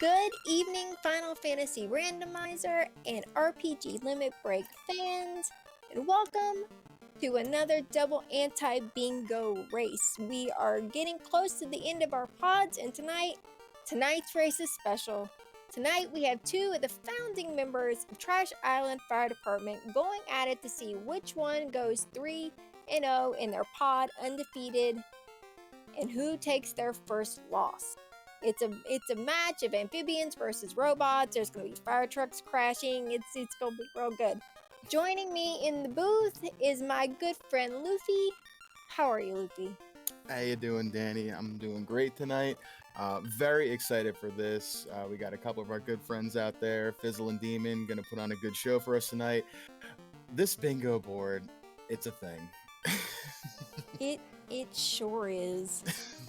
Good evening, Final Fantasy Randomizer and RPG Limit Break fans, and welcome to another double anti-bingo race. We are getting close to the end of our pods, and tonight's race is special. Tonight we have two of the founding members of Trash Island Fire Department going at it to see which one goes 3-0 in their pod undefeated and who takes their first loss. It's a match of amphibians versus robots. There's gonna be fire trucks crashing. It's gonna be real good. Joining me in the booth is my good friend Luffy. How are you, Luffy? How you doing, Danny? I'm doing great tonight. Very excited for this. We got a couple of our good friends out there, Fizzle and Demon, gonna put on a good show for us tonight. This bingo board, it's a thing. It sure is.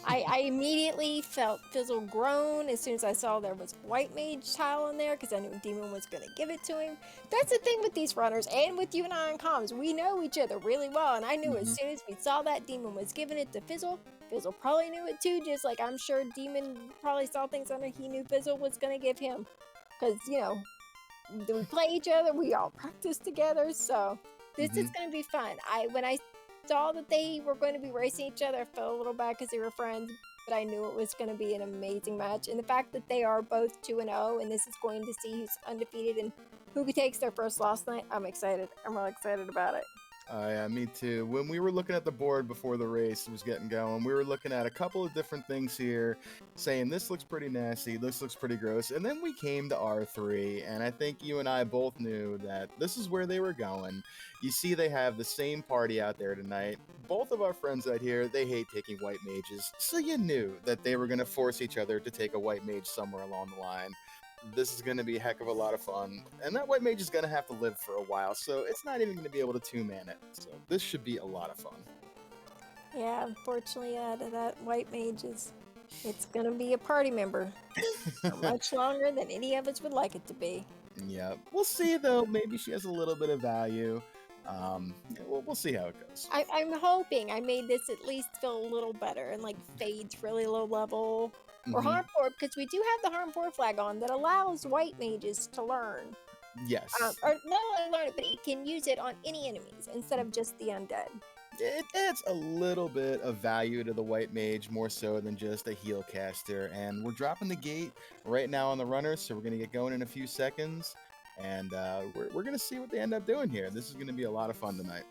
I immediately felt Fizzle groan as soon as I saw there was white mage tile in there because I knew Demon was going to give it to him. That's the thing with these runners and with you and I on comms. We know each other really well, and I knew as soon as we saw that Demon was giving it to Fizzle, Fizzle probably knew it too, just like I'm sure Demon probably saw things on it he knew Fizzle was going to give him. Because, we play each other, we all practice together, so this is going to be fun. When I saw that they were going to be racing each other, I felt a little bad because they were friends, but I knew it was going to be an amazing match. And the fact that they are both 2-0 and this is going to see who's undefeated and who takes their first loss tonight, I'm excited. I'm really excited about it. Yeah, me too. When we were looking at the board before the race was getting going, we were looking at a couple of different things here, saying this looks pretty nasty, this looks pretty gross, and then we came to R3, and I think you and I both knew that this is where they were going. You see they have the same party out there tonight. Both of our friends out here, they hate taking white mages, so you knew that they were going to force each other to take a white mage somewhere along the line. This is going to be a heck of a lot of fun, and that white mage is going to have to live for a while, so it's not even going to be able to two-man it, so this should be a lot of fun. Yeah, unfortunately, that white mage it's going to be a party member much longer than any of us would like it to be. Yeah, we'll see, though. Maybe she has a little bit of value. We'll see how it goes. I'm hoping I made this at least feel a little better and like fades really low level. Or Harm 4, because we do have the Harm 4 flag on that allows white mages to learn. Yes. Or not only learn it, but it can use it on any enemies instead of just the undead. It adds a little bit of value to the white mage, more so than just a heal caster. And we're dropping the gate right now on the runners, so we're going to get going in a few seconds. And we're going to see what they end up doing here. This is going to be a lot of fun tonight.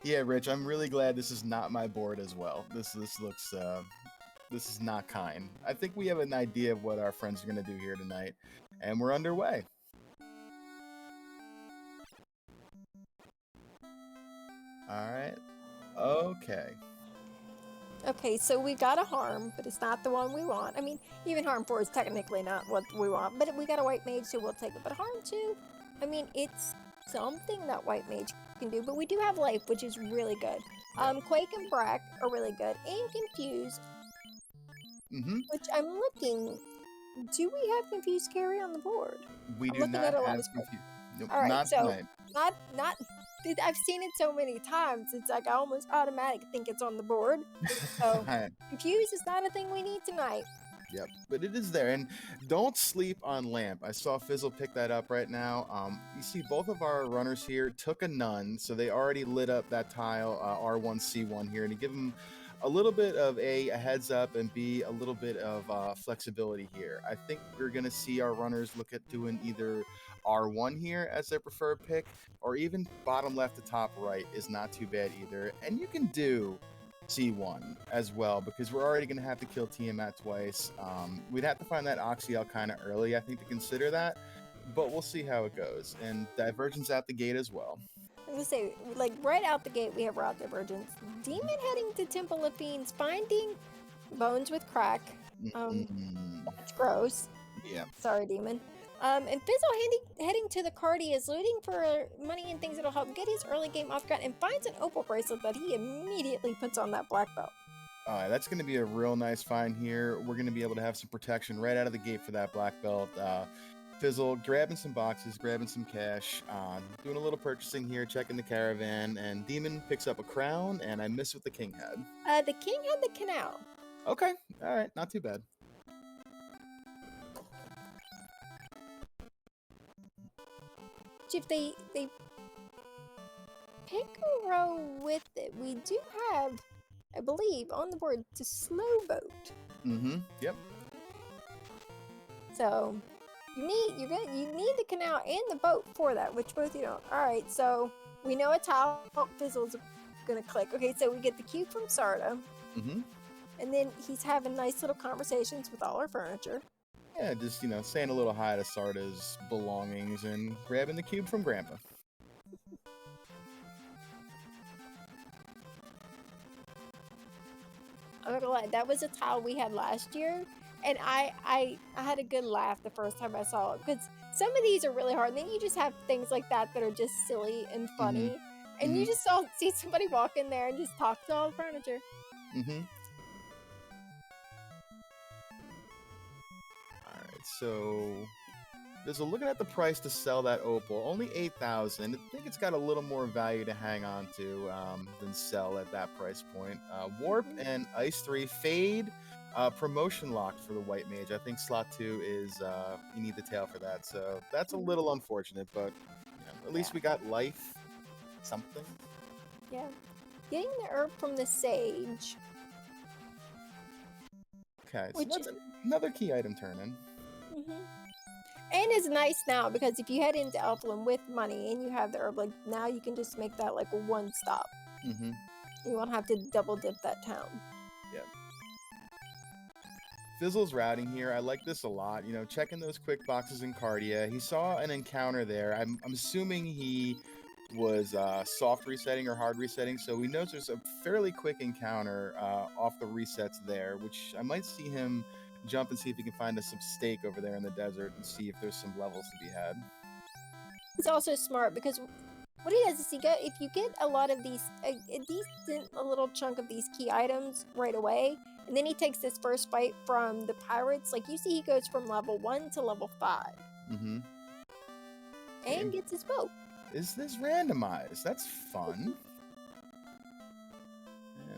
Yeah, Rich, I'm really glad this is not my board as well. This looks this is not kind. I think we have an idea of what our friends are going to do here tonight, and we're underway. All right. Okay. Okay, so we got a Harm, but it's not the one we want. I mean, even Harm 4 is technically not what we want, but we got a white mage, so we'll take it. But Harm 2, I mean, it's something that white mage can do, but we do have life, which is really good. Quake and Brack are really good, and Confuse, which I'm looking. Do we have Confuse carry on the board? We do not have Confuse. Nope, all right, not so tonight. not. I've seen it so many times. It's like I almost automatic think it's on the board. So Confuse is not a thing we need tonight. Yep, but it is there, and don't sleep on Lamp. I saw Fizzle pick that up right now. You see both of our runners here took a none, so they already lit up that tile R1C1 here to give them a little bit of a heads up and B, a little bit of flexibility here. I think we're going to see our runners look at doing either R1 here as their preferred pick, or even bottom left to top right is not too bad either. And you can do C1 as well, because we're already going to have to kill Tiamat twice. We'd have to find that Oxyel kind of early, I think, to consider that, but we'll see how it goes. And Divergence out the gate as well. I was gonna say, like, right out the gate, we have Route Divergence. Demon heading to Temple of Fiends, finding bones with crack. That's gross. Yeah. Sorry, Demon. And Fizzle heading to the Cardi is looting for money and things that'll help get his early game off ground and finds an opal bracelet that he immediately puts on that black belt. That's going to be a real nice find here. We're going to be able to have some protection right out of the gate for that black belt. Fizzle grabbing some boxes, grabbing some cash, doing a little purchasing here, checking the caravan, and Demon picks up a crown, and I miss what the king had. The king had the canal. Okay, all right, not too bad. If they pick a row with it, we do have, I believe, on the board the slow boat. Mm-hmm. Yep. So you need the canal and the boat for that, which both you don't. All right, so we know a tile Fizzle's gonna click. Okay, so we get the cube from Sarda, Mm-hmm. and then he's having nice little conversations with all our furniture. Yeah, just saying a little hi to Sarda's belongings and grabbing the cube from Grandpa. I'm not gonna lie, that was a tile we had last year, and I had a good laugh the first time I saw it, because some of these are really hard, and then you just have things like that that are just silly and funny, and you just see somebody walk in there and just talk to all the furniture. Mm-hmm. All right, so there's looking at the price to sell that opal, only 8,000. I think it's got a little more value to hang on to than sell at that price point. Warp and Ice 3 Fade. Promotion locked for the White Mage. I think slot 2 is you need the tail for that, so that's a little unfortunate, but at least we got life, something. Yeah, getting the herb from the sage. Okay, so that's another key item turn-in. And it's nice now, because if you head into Elfland with money and you have the herb, like now you can just make that like a one stop. You won't have to double dip that town. Yeah. Fizzle's routing here. I like this a lot. Checking those quick boxes in Cardia. He saw an encounter there. I'm assuming he was soft resetting or hard resetting, so he knows there's a fairly quick encounter off the resets there, which I might see him jump and see if he can find us some steak over there in the desert and see if there's some levels to be had. He's also smart, because what he does is if you get a lot of these, a little chunk of these key items right away, and then he takes this first fight from the pirates, like you see he goes from level 1 to level 5. And gets his boat. Is this randomized? That's fun.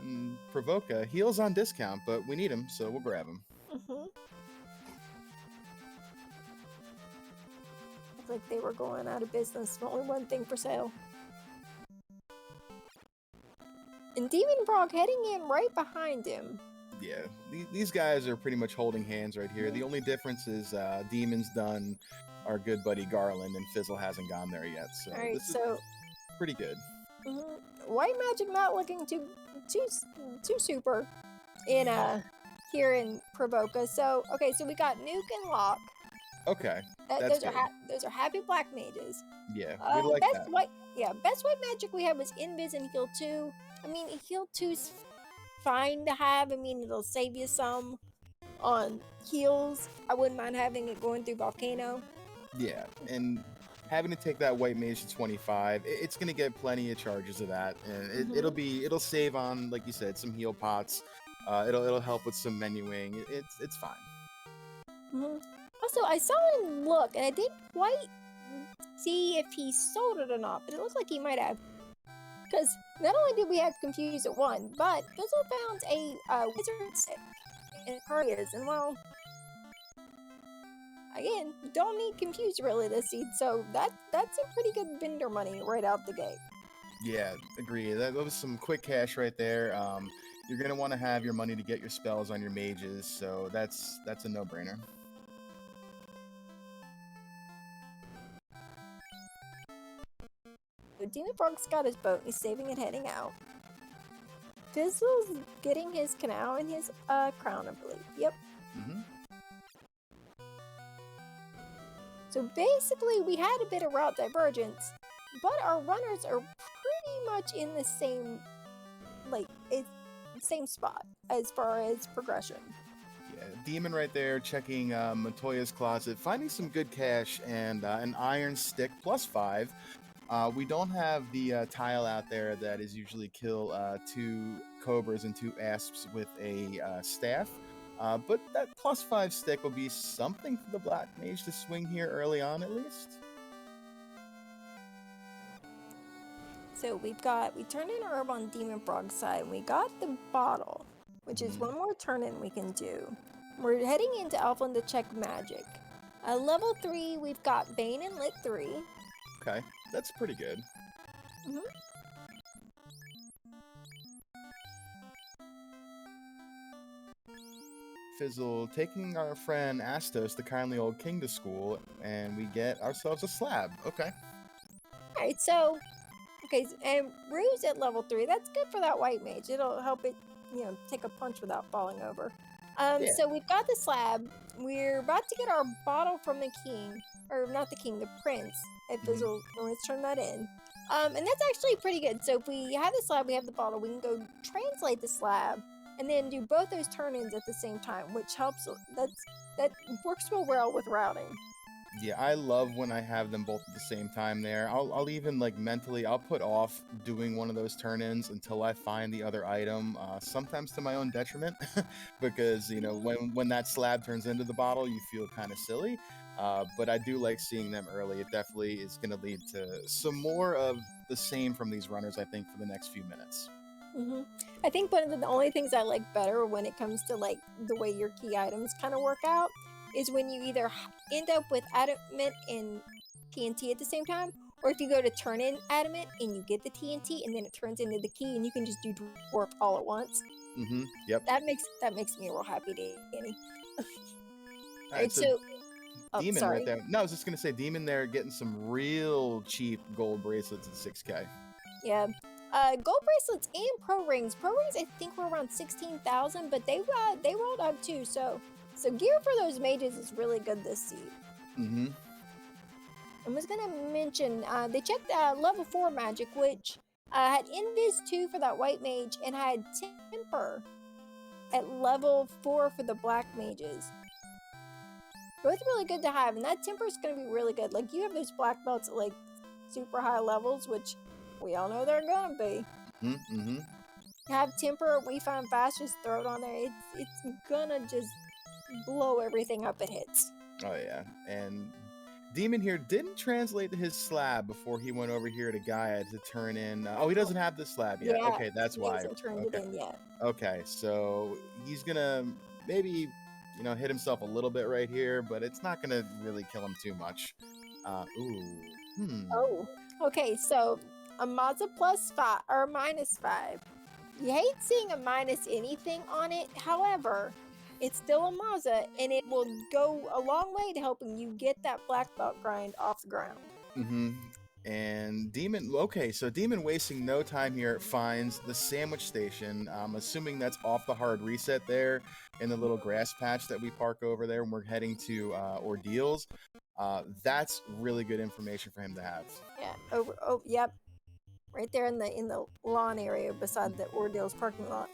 And Provoca heals on discount, but we need him, so we'll grab him. Looks like they were going out of business. Only one thing for sale. And Demon Frog heading in right behind him. Yeah, these guys are pretty much holding hands right here. The only difference is Demon's done our good buddy Garland, and Fizzle hasn't gone there yet. So right, this is pretty good. White magic not looking too super in here in Provoca. So okay, so we got Nuke and Lock. Okay, those are happy black mages. Yeah, we like best that. Best white magic we have was Invis and Heal 2. I mean, Heal 2's fine to have. I mean, it'll save you some on heals. I wouldn't mind having it going through Volcano. Yeah, and having to take that white mage to 25, it's gonna get plenty of charges of that, and it'll save on, like you said, some heal pots. It'll help with some menuing. It's fine. Also, I saw him look, and I didn't quite see if he sold it or not, but it looks like he might have. Because not only did we have Confused at 1, but Fizzle found a wizard stick in Cardias, and well, again, don't need Confused really this seed, so that's a pretty good vendor money right out the gate. Yeah, agree. That was some quick cash right there. You're gonna want to have your money to get your spells on your mages, so that's a no-brainer. Demon Frog's got his boat, he's saving it heading out. Fizzle's getting his canal and his crown, I believe. Yep. So basically, we had a bit of route divergence, but our runners are pretty much in the same, same spot as far as progression. Yeah, Demon right there checking Montoya's closet, finding some good cash and an iron stick +5. We don't have the tile out there that is usually kill 2 cobras and 2 asps with a staff. But that +5 stick will be something for the Black Mage to swing here early on, at least. So we turned in our herb on Demon Frog side, and we got the bottle, which is one more turn in we can do. We're heading into Alphen to check magic. Level 3, we've got Bane and Lit 3. Okay, that's pretty good. Fizzle taking our friend Astos, the kindly old king, to school, and we get ourselves a slab. Okay. Alright, so, and Ruse at level 3, that's good for that white mage. It'll help it, take a punch without falling over. Yeah. So we've got the slab. We're about to get our bottle from the king, or not the king, the prince. At Fizzle, let's turn that in. And that's actually pretty good. So if we have the slab, we have the bottle, we can go translate the slab, and then do both those turn-ins at the same time, which helps. That works real well with routing. Yeah, I love when I have them both at the same time there. I'll even, like, mentally, I'll put off doing one of those turn-ins until I find the other item, sometimes to my own detriment, because, when that slab turns into the bottle, you feel kind of silly. But I do like seeing them early. It definitely is going to lead to some more of the same from these runners, I think, for the next few minutes. I think one of the only things I like better when it comes to like the way your key items kind of work out is when you either end up with adamant and TNT at the same time, or if you go to turn in adamant and you get the TNT and then it turns into the key and you can just do dwarf all at once. Yep. That makes me real happy, Danny. Alright, so Demon sorry. right there. No, I was just gonna say Demon there getting some real cheap gold bracelets at 6K. Yeah. Gold bracelets and pro rings. Pro rings I think were around 16,000, but they rolled up too. So gear for those mages is really good this seed. I was gonna mention they checked level 4 magic, which had Invis 2 for that white mage and had Temper at level 4 for the black mages. Both really good to have, and that Temper is gonna be really good. Like you have those black belts at like super high levels, which we all know they're gonna be. Have Temper, we find fast, just throw it on there. It's gonna just blow everything up it hits. Oh yeah, and Demon here didn't translate his slab before he went over here to Gaia to turn in. He doesn't have the slab yet. Yeah, Okay, that's he why. hasn't turned it in yet. Okay, so he's gonna maybe hit himself a little bit right here, but it's not gonna really kill him too much. Oh, okay. So a Mazda +5 or -5. You hate seeing a minus anything on it. However, it's still a Mazda, and it will go a long way to helping you get that black belt grind off the ground. And Demon, okay, so Demon wasting no time here finds the sandwich station. I'm assuming that's off the hard reset there in the little grass patch that we park over there when we're heading to Ordeals. That's really good information for him to have. Yeah. Yep. Right there in the lawn area beside the Ordeals parking lot.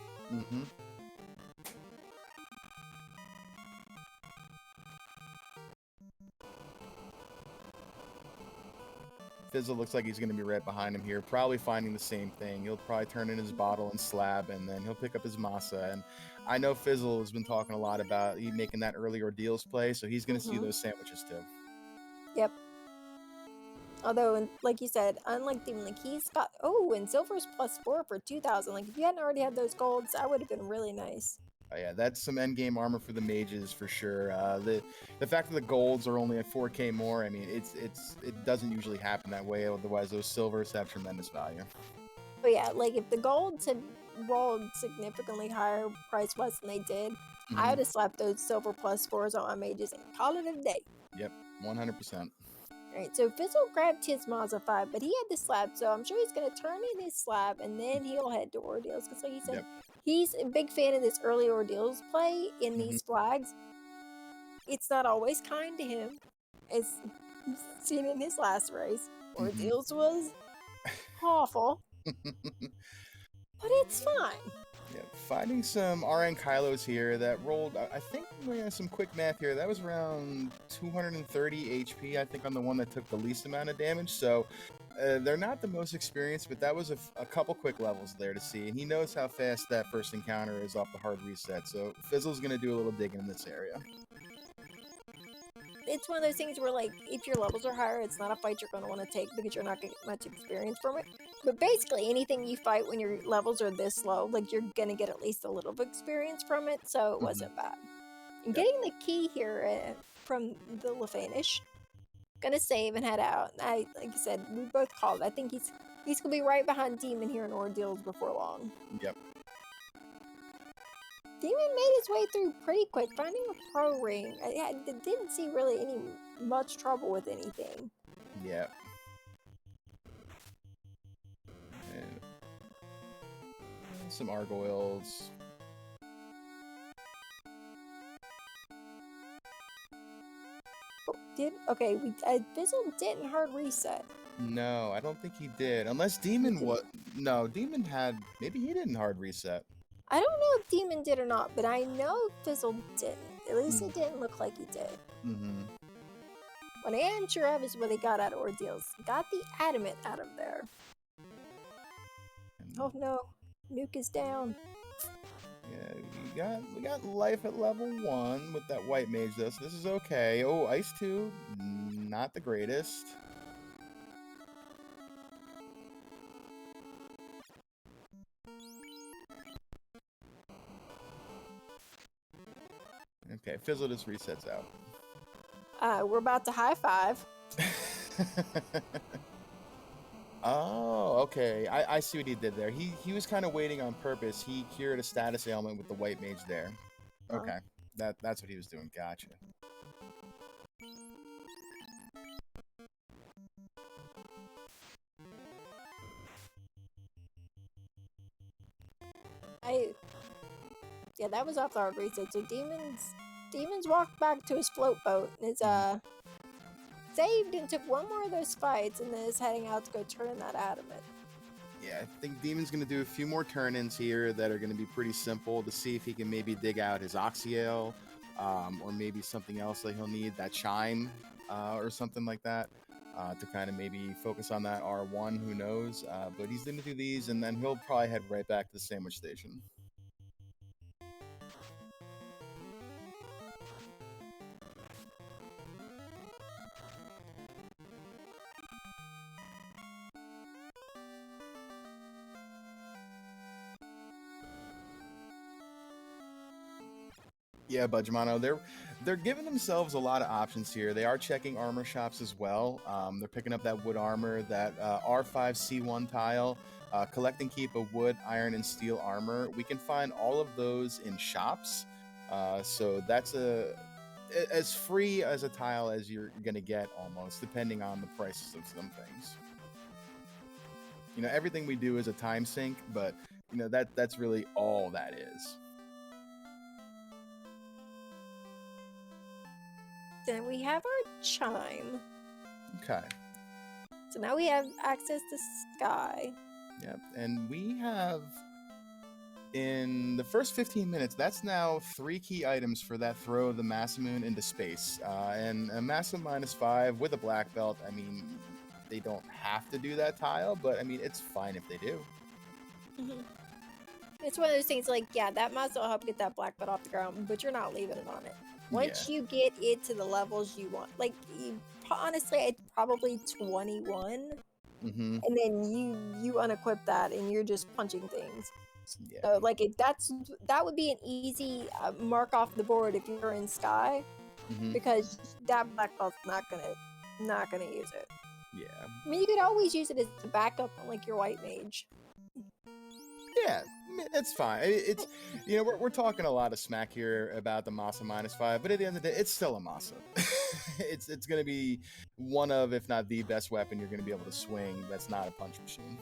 Fizzle looks like he's going to be right behind him here, probably finding the same thing. He'll probably turn in his bottle and slab, and then he'll pick up his masa. And I know Fizzle has been talking a lot about making that early Ordeals play, so he's going to see those sandwiches too. Yep. Although, like you said, unlike Demon, like he's got and silver's +4 for 2,000. Like if you hadn't already had those golds, that would have been really nice. Oh, yeah, that's some endgame armor for the mages for sure. The fact that the golds are only at 4K more, I mean, it doesn't usually happen that way. Otherwise, those silvers have tremendous value. But yeah, like if the golds had rolled significantly higher price-wise than they did, I would have slapped those silver +4s on my mages and called it a day. Yep, 100%. Alright, so Fizzle grabbed his Mazda 5, but he had the slab, so I'm sure he's going to turn in his slab, and then he'll head to Ordeals, because like he said, he's a big fan of this early Ordeals play in these flags. It's not always kind to him, as seen in his last race. Ordeals was awful, but it's fine. Yeah, finding some RN Kylos here that rolled, I think, some quick math here, that was around 230 HP, I think, on the one that took the least amount of damage. So They're not the most experienced, but that was a couple quick levels there to see, and he knows how fast that first encounter is off the hard reset. So Fizzle's gonna do a little digging in this area. It's one of those things where, like, if your levels are higher, it's not a fight you're going to want to take because you're not going to get much experience from it. But basically, anything you fight when your levels are this low, like, you're going to get at least a little bit of experience from it, so it wasn't bad. And getting the key here from the LordFizzlebeef, gonna save and head out. Like I said, we both called. I think he's gonna be right behind Demon here in Ordeals before long. Yep. Demon made his way through pretty quick, finding a pro ring. I didn't see really much trouble with anything. Yep. And some gargoyles. Okay, Fizzle didn't hard reset. No, I don't think he did. Unless Demon no, Demon had, maybe he didn't hard reset. I don't know if Demon did or not, but I know Fizzle didn't. At least it didn't look like he did. What I am sure of is what he got out of Ordeals. Got the adamant out of there. Oh no, Nuke is down. Yeah, we got life at level 1 with that white mage though, so this is okay. Oh, Ice 2, not the greatest. Okay, Fizzle just resets out. We're about to high five. Oh, okay. I see what he did there. He was kind of waiting on purpose. He cured a status ailment with the white mage there. Okay, that's what he was doing. Gotcha. Yeah, that was off the hard reset. So Demons walked back to his float boat and is saved and took one more of those fights and then is heading out to go turn in that adamant. Yeah, I think Demon's going to do a few more turn-ins here that are going to be pretty simple to see if he can maybe dig out his Oxyale, or maybe something else that he'll need, that Chime, or something like that, to kind of maybe focus on that R1, who knows. But he's going to do these, and then he'll probably head right back to the sandwich station. Yeah, Budgemano, they're giving themselves a lot of options here. They are checking armor shops as well. They're picking up that wood armor, that R5C1 tile, collect and keep a wood, iron, and steel armor. We can find all of those in shops. So that's as free as a tile as you're gonna get, almost, depending on the prices of some things. You know, everything we do is a time sink, but you know that's really all that is. Then we have our Chime. Okay. So now we have access to Sky. Yep, and we have, in the first 15 minutes, that's now 3 key items for that throw of the Masamune into space. And a Masa -5 with a black belt, I mean, they don't have to do that tile, but I mean, it's fine if they do. It's one of those things like, yeah, that might still help get that black belt off the ground, but you're not leaving it on it. Once you get it to the levels you want, like, honestly, it's probably 21, and then you unequip that and you're just punching things. Yeah. So, like, that would be an easy mark off the board if you're in Sky, because that black belt's not gonna use it. Yeah. I mean, you could always use it as a backup on, like, your white mage. Yeah, it's fine. It's, you know, we're talking a lot of smack here about the Masa -5, but at the end of the day, it's still a Masa. it's going to be one of, if not the best weapon you're going to be able to swing that's not a punch machine.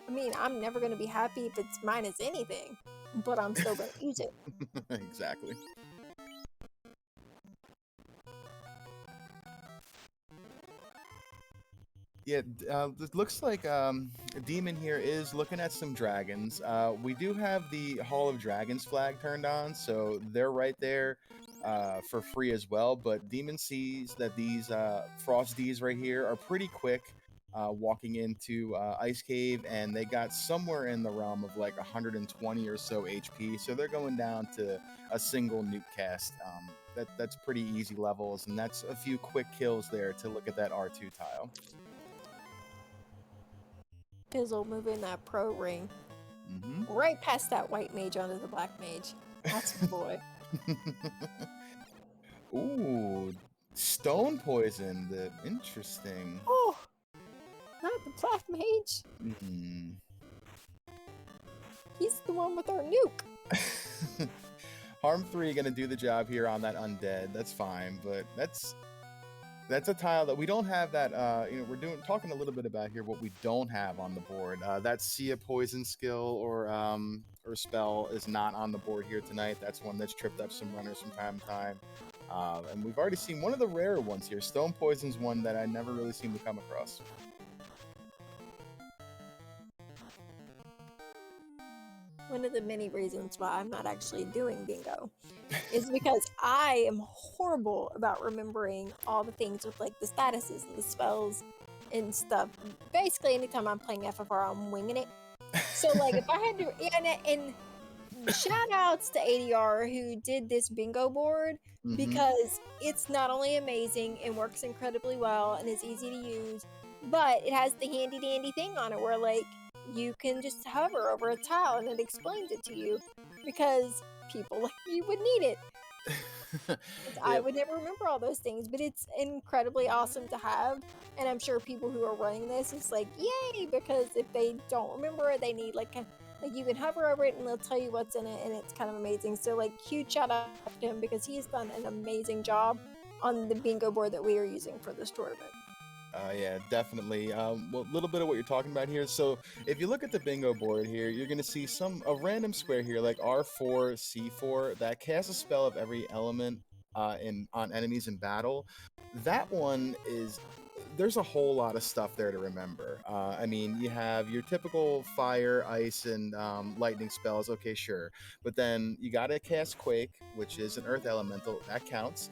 I mean, I'm never going to be happy if it's minus anything, but I'm still going to use it. Exactly. Yeah, it looks like Demon here is looking at some dragons. We do have the Hall of Dragons flag turned on, so they're right there for free as well. But Demon sees that these Frost D's right here are pretty quick. walking into Ice Cave, and they got somewhere in the realm of like 120 or so HP. So they're going down to a single nuke cast. That's pretty easy levels, and that's a few quick kills there to look at that R2 tile. Fizzle moving that pro ring right past that white mage onto the black mage. That's the boy. Ooh, stone poison. Interesting. Oh, not the black mage. He's the one with our nuke. Harm 3 gonna do the job here on that undead. That's fine, but that's a tile that we don't have. That we're talking a little bit about here what we don't have on the board. That Sea of Poison skill or spell is not on the board here tonight. That's one that's tripped up some runners from time to time. And we've already seen one of the rarer ones here. Stone Poison's one that I never really seem to come across. One of the many reasons why I'm not actually doing bingo is because I am horrible about remembering all the things with like the statuses and the spells and stuff. Basically, anytime I'm playing FFR, I'm winging it. So like if I had to, and shout outs to ADR who did this bingo board, because it's not only amazing and works incredibly well and is easy to use, but it has the handy dandy thing on it where like you can just hover over a tile and it explains it to you, because people like me would need it. I would never remember all those things, but it's incredibly awesome to have, and I'm sure people who are running this, it's like yay, because if they don't remember it, they need like you can hover over it and they'll tell you what's in it, and it's kind of amazing. So like huge shout out to him because he's done an amazing job on the bingo board that we are using for this tournament. Yeah, definitely. A little bit of what you're talking about here. So if you look at the bingo board here, you're going to see a random square here, like R4, C4, that casts a spell of every element on enemies in battle. That one there's a whole lot of stuff there to remember. I mean, you have your typical fire, ice, and lightning spells. Okay, sure. But then you got to cast Quake, which is an earth elemental. That counts.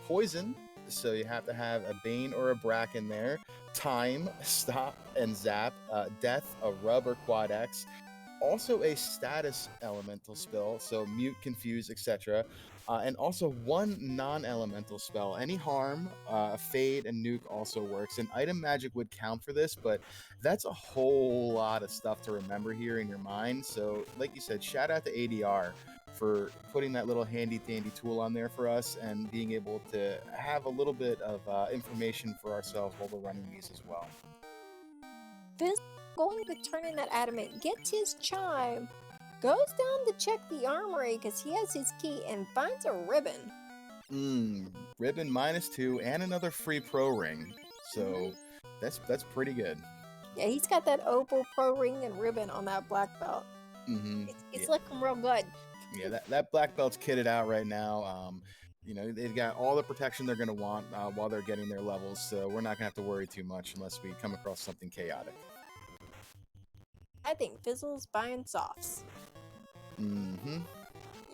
Poison. So you have to have a Bane or a Brack in there. Time, Stop, and Zap. Death, a Rub or Quad X. Also a status elemental spell, so Mute, Confuse, etc. And also one non-elemental spell. Any harm, Fade, and Nuke also works. And item magic would count for this, but that's a whole lot of stuff to remember here in your mind. So like you said, shout out to ADR for putting that little handy-dandy tool on there for us and being able to have a little bit of information for ourselves while we're running these as well. Fizz going to turn in that adamant, gets his chime, goes down to check the armory because he has his key and finds a ribbon. Ribbon -2 and another free pro ring. So that's pretty good. Yeah, he's got that opal pro ring and ribbon on that black belt. It's looking real good. Yeah, that black belt's kitted out right now. They've got all the protection they're going to want while they're getting their levels, so we're not going to have to worry too much unless we come across something chaotic. I think Fizzle's buying softs.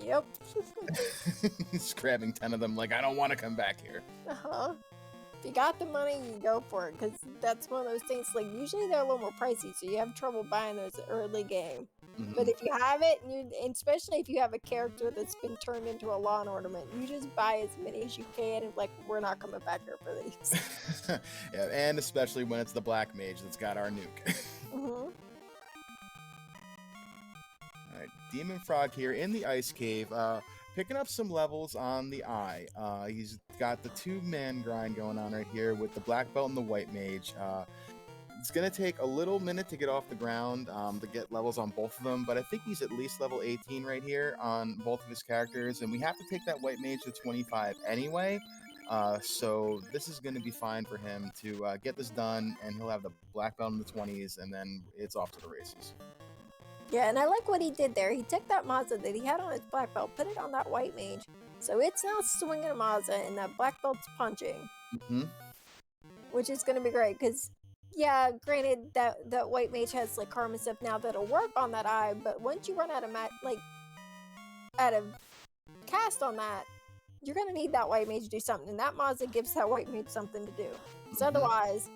Yep. He's grabbing 10 of them like, I don't want to come back here. If you got the money, you go for it, because that's one of those things, like, usually they're a little more pricey, so you have trouble buying those early game. But if you have it, and especially if you have a character that's been turned into a lawn ornament, you just buy as many as you can, and like, we're not coming back here for these. Yeah, and especially when it's the black mage that's got our nuke. Alright, dem0nfr0g here in the ice cave, picking up some levels on the eye. He's got the 2-man grind going on right here with the black belt and the white mage. It's going to take a little minute to get off the ground to get levels on both of them, but I think he's at least level 18 right here on both of his characters, and we have to take that white mage to 25 anyway, so this is going to be fine for him to get this done, and he'll have the black belt in the 20s, and then it's off to the races. Yeah, and I like what he did there. He took that Mazda that he had on his black belt, put it on that white mage, so it's now swinging a Mazda, and that black belt's punching. Which is going to be great, because yeah, granted that white mage has like karma stuff now that'll work on that eye, but once you run out of cast on that, you're gonna need that white mage to do something, and that Mazda gives that white mage something to do. Because otherwise,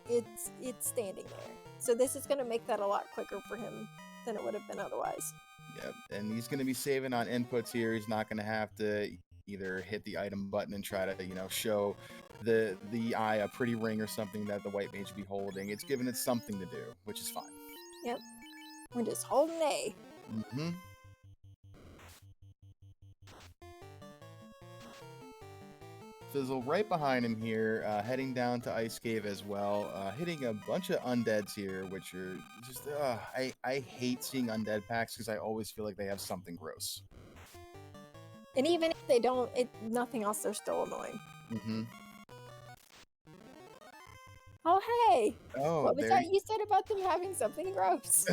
it's standing there. So this is going to make that a lot quicker for him than it would have been otherwise. Yep, and he's going to be saving on inputs here. He's not going to have to either hit the item button and try to, show the eye a pretty ring or something that the white mage be holding. It's giving it something to do, which is fine. Yep. We're just holding A. Mm-hmm. Fizzle right behind him here, heading down to Ice Cave as well, hitting a bunch of undeads here, which are just, I hate seeing undead packs because I always feel like they have something gross. And even if they don't, nothing else, they're still annoying. Mm-hmm. Oh, hey! Oh, what was that you said about them having something gross?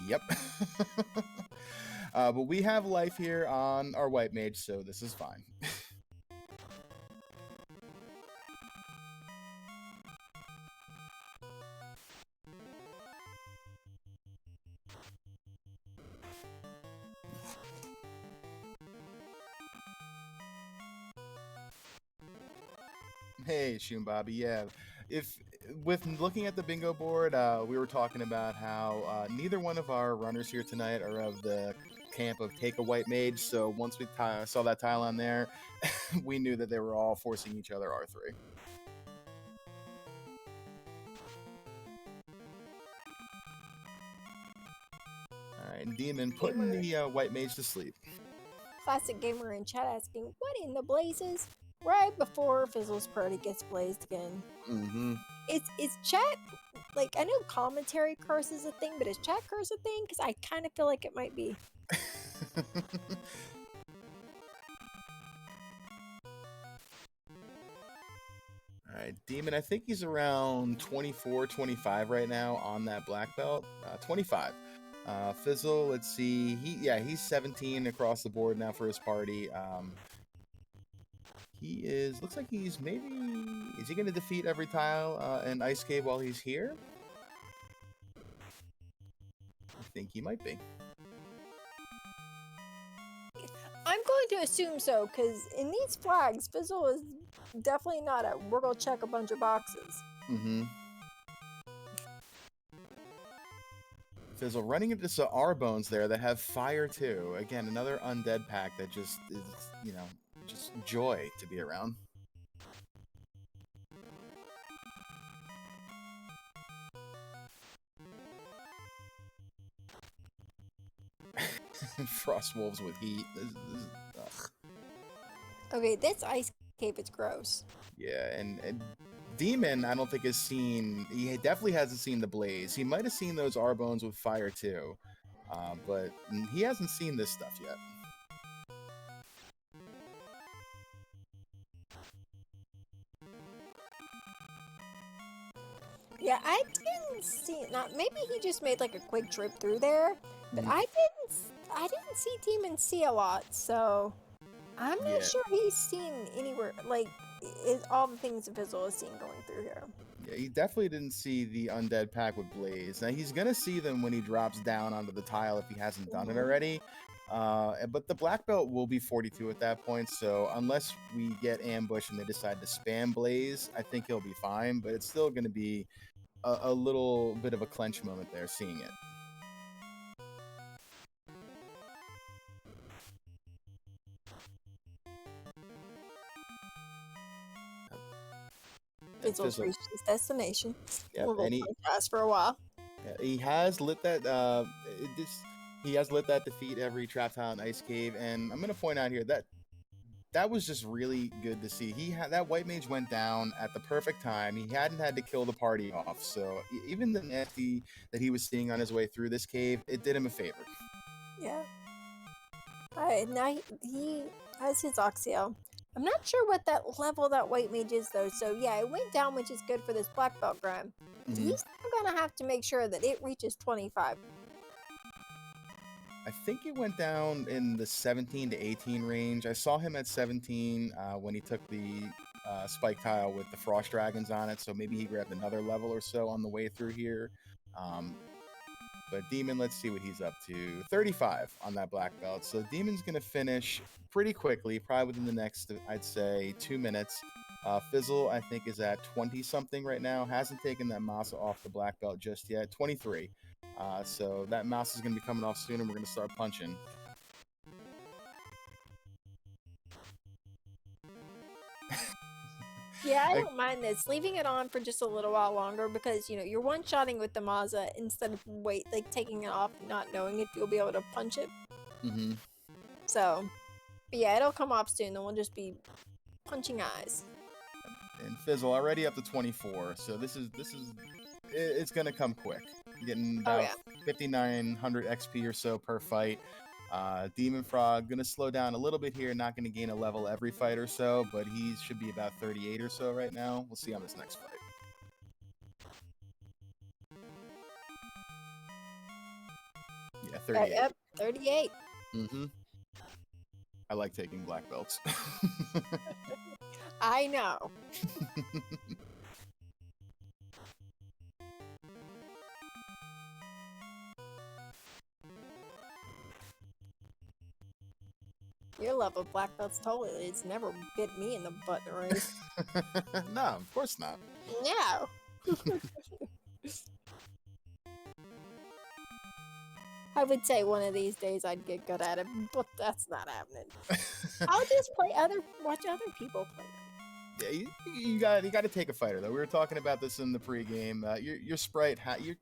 Yep. But we have life here on our white mage, so this is fine. Hey, Shoon Bobby, yeah. If with looking at the bingo board, we were talking about how neither one of our runners here tonight are of the camp of take a white mage. So once we saw that tile on there, we knew that they were all forcing each other R3. All right, Demon putting the white mage to sleep. Classic gamer in chat asking, what in the blazes? Right before Fizzle's party gets blazed again. Mm-hmm. Is chat, like, I know commentary curse is a thing, but is chat curse a thing? Because I kind of feel like it might be. All right, Demon, I think he's around 24, 25 right now on that black belt. 25. Fizzle, let's see. He's 17 across the board now for his party. Looks like is he going to defeat every tile in Ice Cave while he's here? I think he might be. I'm going to assume so, because in these flags, Fizzle is definitely not we're going to check a bunch of boxes. Mm-hmm. Fizzle running into some R-bones there that have fire too. Again, another undead pack that just is, just joy to be around. Frost wolves with heat. Okay, this Ice Cave is gross. Yeah, and Demon, I don't think has seen. He definitely hasn't seen the blaze. He might have seen those R-bones with fire too, but he hasn't seen this stuff yet. Yeah, I didn't see. Not maybe he just made like a quick trip through there, but I didn't see Demon see a lot, so I'm not sure he's seen anywhere like all the things Fizzle has seen going through here. Yeah, he definitely didn't see the undead pack with blaze. Now he's gonna see them when he drops down onto the tile if he hasn't done it already. But the black belt will be 42 at that point, so unless we get ambushed and they decide to spam blaze, I think he'll be fine. But it's still gonna be a little bit of a clench moment there, seeing it. Fizzle's reached his destination. Yep, We'll go fast for a while. Yeah, he has lit that. He has lit that defeat every trap tile in Ice Cave, and I'm gonna point out here that was just really good to see. That white mage went down at the perfect time. He hadn't had to kill the party off, so even the nasty that he was seeing on his way through this cave, it did him a favor. Yeah. Alright, now he has his Oxio. I'm not sure what that level that white mage is though, so yeah, it went down, which is good for this black belt grind. He's still gonna have to make sure that it reaches 25. I think it went down in the 17 to 18 range. I saw him at 17 when he took the spike tile with the frost dragons on it, so maybe he grabbed another level or so on the way through here. But Demon, let's see what he's up to. 35 on that black belt. So Demon's going to finish pretty quickly, probably within the next, I'd say, 2 minutes. Fizzle, I think, is at 20 something right now. Hasn't taken that mouse off the black belt just yet. 23. So that mouse is going to be coming off soon, and we're going to start punching. Yeah, I don't mind this. Leaving it on for just a little while longer because, you know, you're one-shotting with the Mazda instead of taking it off and not knowing if you'll be able to punch it. Mm-hmm. So, but yeah, it'll come off soon and we'll just be punching eyes. And Fizzle already up to 24. So it's going to come quick. Getting about 5,900 XP or so per fight. dem0nfr0g gonna slow down a little bit here, not gonna gain a level every fight or so, but he should be about 38 or so right now. We'll see on this next fight. Yeah, 38. Yep, 38. Mm-hmm. I like taking black belts. I know. Your love of black belts totally it's never bit me in the butt in a race. No, of course not. No. I would say one of these days I'd get good at it, but that's not happening. I'll just watch other people play them. Yeah, you got to take a fighter though. We were talking about this in the pregame. Your sprite,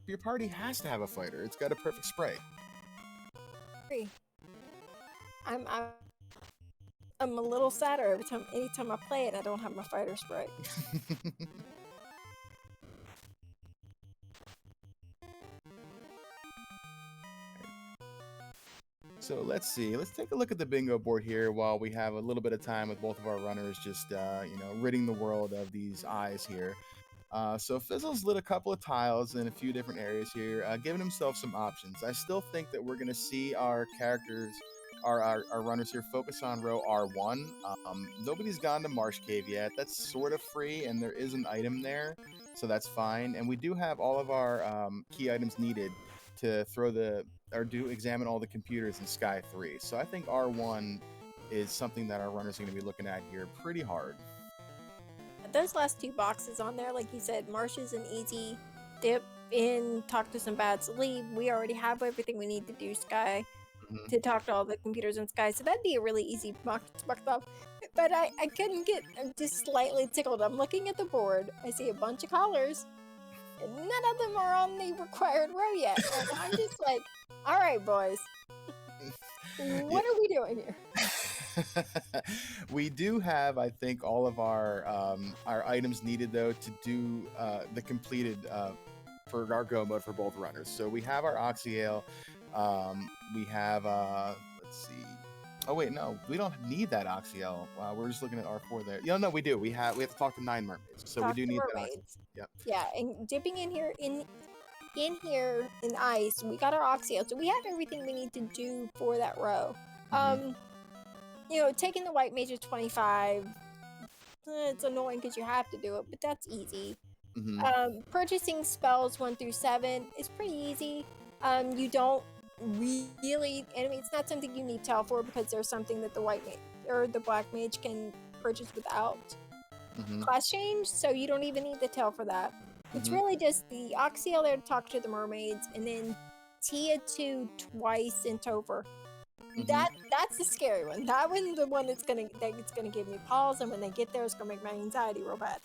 your party has to have a fighter. It's got a perfect sprite. I'm a little sadder anytime I play it. I don't have my fighter sprite. So let's see. Let's take a look at the bingo board here while we have a little bit of time with both of our runners, just ridding the world of these eyes here. So Fizzle's lit a couple of tiles in a few different areas here, giving himself some options. I still think that we're going to see our characters, our runners here, focus on row R1. Nobody's gone to Marsh Cave yet. That's sort of free, and there is an item there, so that's fine. And we do have all of our key items needed to examine all the computers in Sky 3. So I think R1 is something that our runners are going to be looking at here pretty hard. Those last two boxes on there, like you said, Marsh is an easy dip in, talk to some bats, leave. We already have everything we need to do Sky, to talk to all the computers in Sky, so that'd be a really easy box up. But I couldn't get, I'm just slightly tickled. I'm looking at the board, I see a bunch of collars, and none of them are on the required row yet. And I'm just like, all right, boys, what are we doing here? We do have, I think, all of our items needed though to do the completed for our go mode for both runners. So we have our Oxyale. We have let's see. Oh wait, no, we don't need that Oxyale. We're just looking at R4 there. No, we do. We have to talk to 9 mermaids. So we do need mermaids. That. Yep. Yeah, and dipping in here in ice, we got our Oxyale, so we have everything we need to do for that row. Taking the white mage is 25. It's annoying because you have to do it, but that's easy. Purchasing spells 1 through 7 is pretty easy. You don't really, it's not something you need tell for because there's something that the white mage or the black mage can purchase without class change, so you don't even need the tell for that. It's really just the Oxyale there to talk to the mermaids, and then Tia 2 twice in Topher. That's the scary one. That one's the one that's gonna give me pause, and when they get there, it's gonna make my anxiety real bad.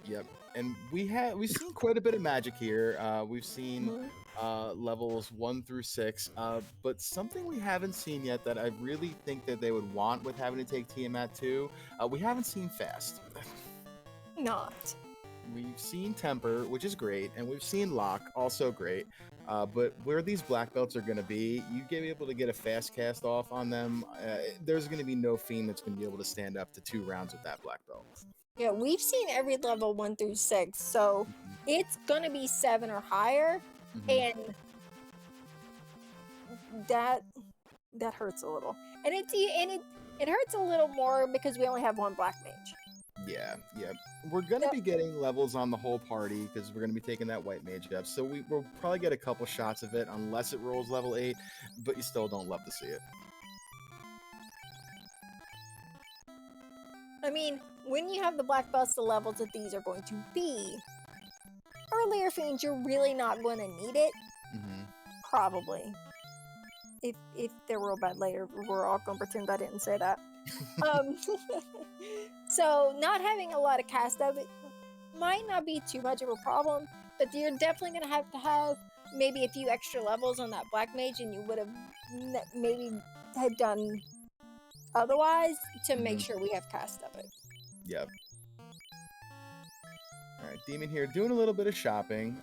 Yep, and we've seen quite a bit of magic here. We've seen levels 1 through 6, but something we haven't seen yet that I really think that they would want with having to take Tiamat 2, we haven't seen fast. Not. We've seen Temper, which is great, and we've seen Lock, also great. But where these black belts are going to be, you get able to get a fast cast off on them. There's going to be no fiend that's going to be able to stand up to 2 rounds with that black belt. Yeah, we've seen every level 1 through 6, so it's going to be 7 or higher, and that hurts a little. And it hurts a little more because we only have 1 black mage. Yeah. We're going to be getting levels on the whole party because we're going to be taking that white mage up. So we'll probably get a couple shots of it unless it rolls level 8, but you still don't love to see it. I mean, when you have the black belts, the levels that these are going to be, earlier fiends, you're really not going to need it. Mm-hmm. Probably. If they're real bad later, we're all going to pretend I didn't say that. So not having a lot of cast of it might not be too much of a problem, but you're definitely going to have maybe a few extra levels on that black mage, and you would have maybe had done otherwise to make sure we have cast of it. Yep. All right, Demon here doing a little bit of shopping,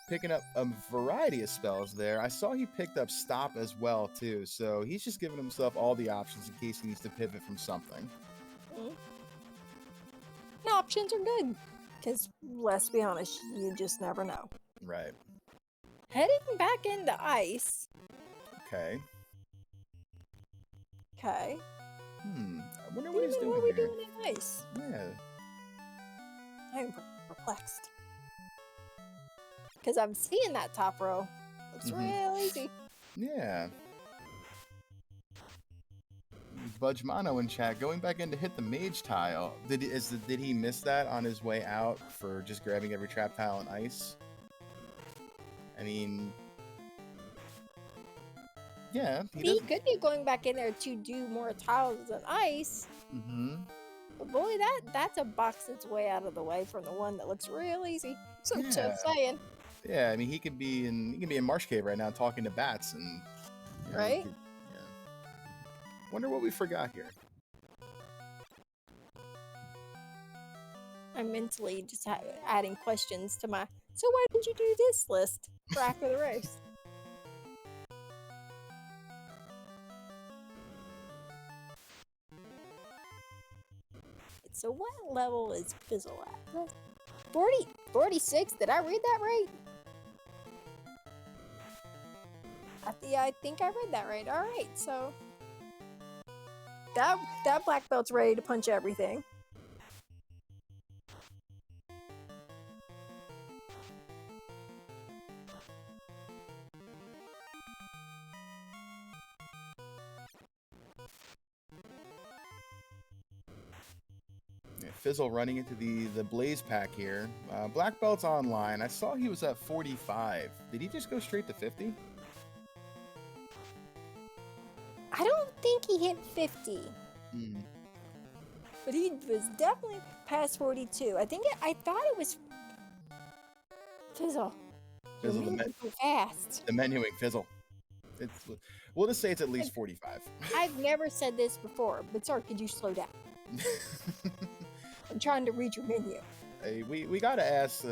picking up a variety of spells there. I saw he picked up Stop as well, too, so he's just giving himself all the options in case he needs to pivot from something. The options are good, because let's be honest, you just never know. Right. Heading back into ice. Okay. Okay. I wonder what he's doing What are we here. doing in ice? Yeah. I'm perplexed. Because I'm seeing that top row. Looks real easy. Yeah. Budge Mono in chat, going back in to hit the mage tile. Did he miss that on his way out for just grabbing every trap tile on ice? I mean, yeah. He could be going back in there to do more tiles than ice. But boy, that's a box that's way out of the way from the one that looks real easy. So I'm just saying. Yeah, I mean he could be in Marsh Cave right now talking to bats and you know, right? Wonder what we forgot here. I'm mentally just adding questions to my. So why did you do this list for after the race? So what level is Fizzle at? 46? Did I read that right? I think I read that right. All right, so that black belt's ready to punch everything. Fizzle running into the Blaze pack here. Black Belt's online. I saw he was at 45. Did he just go straight to 50? I don't think he hit 50. But he was definitely past 42. I thought it was Fizzle. Fizzle fast. The menuing Fizzle. We'll just say it's at least 45. I've never said this before, but sorry, could you slow down? I'm trying to read your menu. Hey, we gotta ask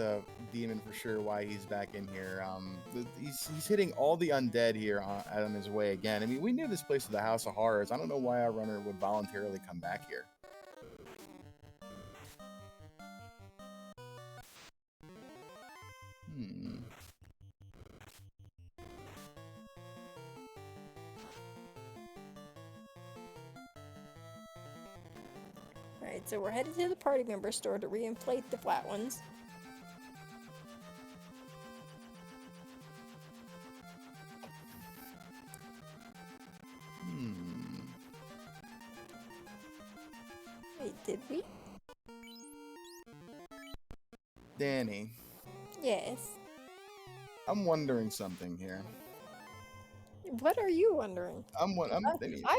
Demon for sure why he's back in here. He's hitting all the undead here on his way again. I mean, we knew this place was the House of Horrors. I don't know why our runner would voluntarily come back here. Alright, so we're headed to the party member store to reinflate the flat ones. Wait, did we? Danny. Yes. I'm wondering something here. What are you wondering? I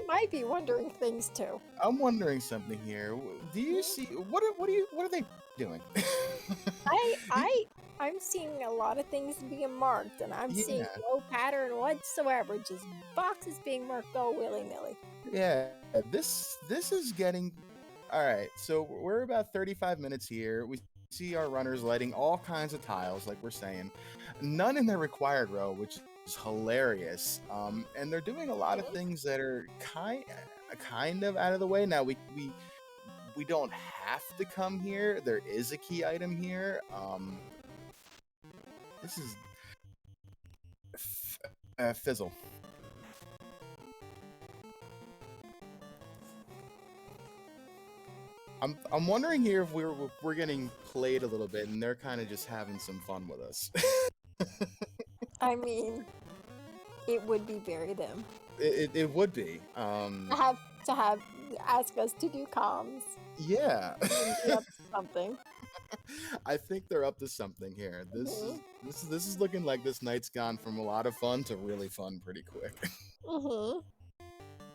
might be wondering things too. I'm wondering something here. Do you see what are they doing? I'm seeing a lot of things being marked, and I'm seeing no pattern whatsoever. Just boxes being marked all willy-nilly. Yeah, this is getting all right. So we're about 35 minutes here. We see our runners lighting all kinds of tiles, like we're saying. None in their required row, which is hilarious. And they're doing a lot of things that are kind of out of the way. Now we don't have to come here. There is a key item here. This is Fizzle. I'm wondering here if we're getting played a little bit, and they're kind of just having some fun with us. I mean, it would be very them. It would be. To have ask us to do comms. Yeah. Be up to something. I think they're up to something here. Mhm. This is looking like this night's gone from a lot of fun to really fun pretty quick. Mhm.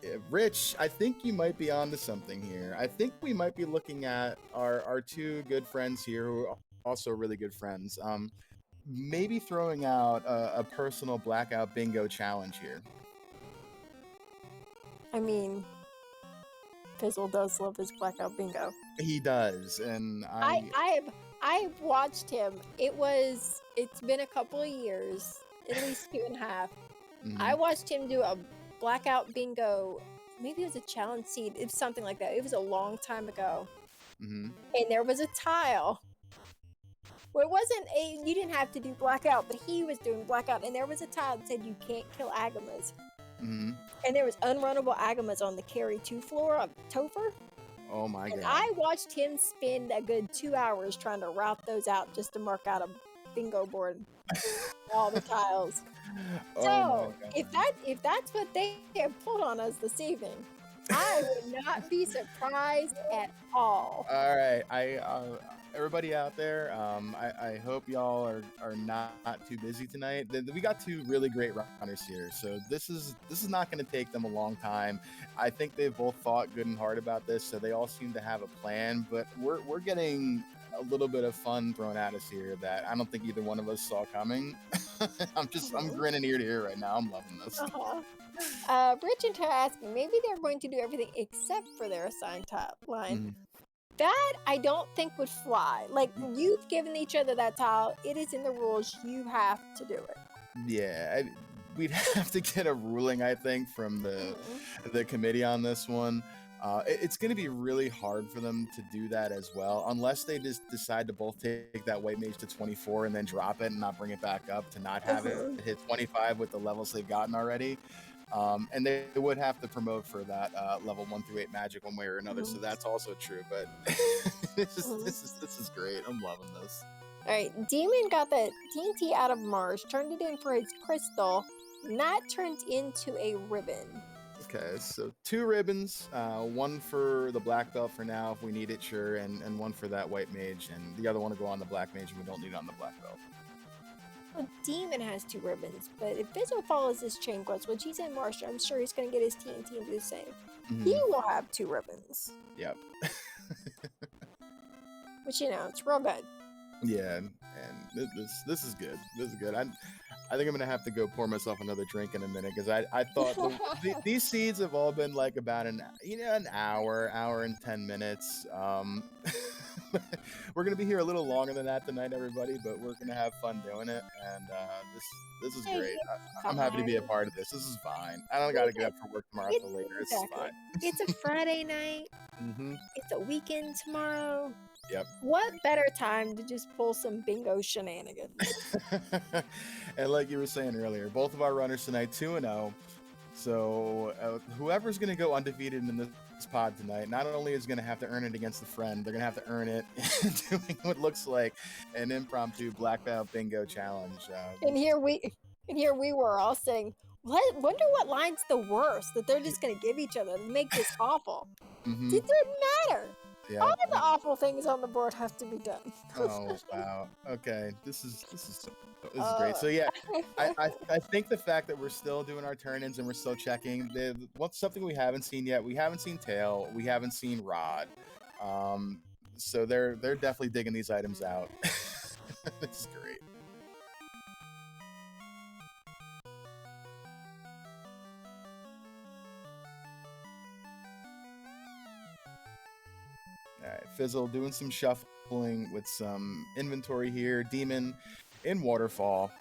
Yeah, Rich, I think you might be onto something here. I think we might be looking at our two good friends here who are also really good friends. Maybe throwing out a personal blackout bingo challenge here. I mean, Fizzle does love his blackout bingo. He does, and I've watched him. It's been a couple of years, at least 2.5. I Mhm, watched him do a blackout bingo. Maybe it was a challenge seed. It was something like that. It was a long time ago, mhm, and there was a tile. Well, it wasn't a. You didn't have to do blackout, but he was doing blackout, and there was a tile that said you can't kill agamas, mhm. and there was unrunnable agamas on the carry 2 floor of Topher. Oh my And god. I watched him spend a good 2 hours trying to route those out just to mark out a bingo board, all the tiles. Oh my So god. if that's what they have pulled on us this evening, I would not be surprised at all. All right, everybody out there, I hope y'all are not too busy tonight. We got two really great runners here, so this is not going to take them a long time. I think they've both thought good and hard about this, so they all seem to have a plan. But we're getting a little bit of fun thrown at us here that I don't think either one of us saw coming. I'm Mhm. grinning ear to ear right now. I'm loving this. Rich and Tara asking, maybe they're going to do everything except for their assigned top line. Mhm. That I don't think would fly. Like, you've given each other that tile. It is in the rules. You have to do it. Yeah, we'd have to get a ruling, I think, from Mhm. the committee on this one. It's going to be really hard for them to do that as well, unless they just decide to both take that white mage to 24 and then drop it and not bring it back up to not have it Mhm. hit 25 with the levels they've gotten already. And they would have to promote for that level 1 through 8 magic one way or another, so Mhm. that's also true. But this is Mhm. this is this is great. I'm loving this. All right, Demon got the TNT out of Mars, turned it in for his crystal, and that turned into a ribbon. Okay, so 2 ribbons, one for the black belt for now if we need it, sure, and one for that white mage, and the other one to go on the black mage and we don't need it on the black belt. Well, Demon has 2 ribbons, but if Fizzle follows this chain quest, which he's in Mars, I'm sure he's going to get his TNT and do the same. He will have 2 ribbons, Yep. which, it's real good. Yeah, and this is good. This is good. I think I'm gonna have to go pour myself another drink in a minute because I thought these seeds have all been like about an hour and 10 minutes. We're gonna be here a little longer than that tonight, everybody, but we're gonna have fun doing it, and this is Hey, great. it's I'm happy to be a fine. part of this. This is fine. I don't We gotta get got up for work tomorrow it. till later. This is Exactly. fine. It's a Friday night. Hmm. It's a weekend tomorrow. Yep. What better time to just pull some bingo shenanigans? And like you were saying earlier, both of our runners tonight 2-0. So whoever's going to go undefeated in this pod tonight, not only is going to have to earn it against a friend, they're going to have to earn it doing what looks like an impromptu black belt bingo challenge. And here we were all saying, "What? Wonder what line's the worst that they're just gonna give each other to make this awful." Mm-hmm. It didn't matter. All Yeah. the awful things on the board have to be done. Oh wow. Okay. This is great. uh, So yeah, I think the fact that we're still doing our turn-ins and we're still checking what's something we haven't seen yet. We haven't seen Tail. We haven't seen Rod. So they're definitely digging these items out. This is great. All right, Fizzle doing some shuffling with some inventory here. Demon in Waterfall.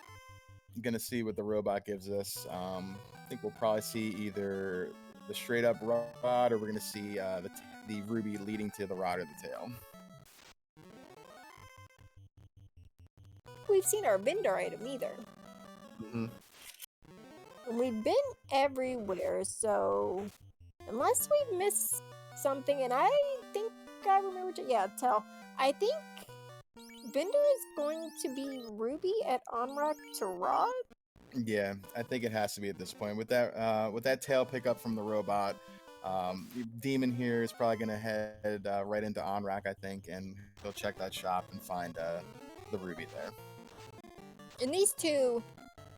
Gonna see what the robot gives us. I think we'll probably see either the straight up rod or we're gonna see the ruby leading to the rod or the tail. we've seen our vendor item either. Mm-hmm. And we've been everywhere, so unless we missed something, and I think I remember. Yeah, tell. I think vendor is going to be Ruby at Onrak to Rod. Yeah, I think it has to be at this point with that tail pickup from the robot. Demon here is probably gonna head right into Onrak, I think, and he'll check that shop and find the ruby there. And these two,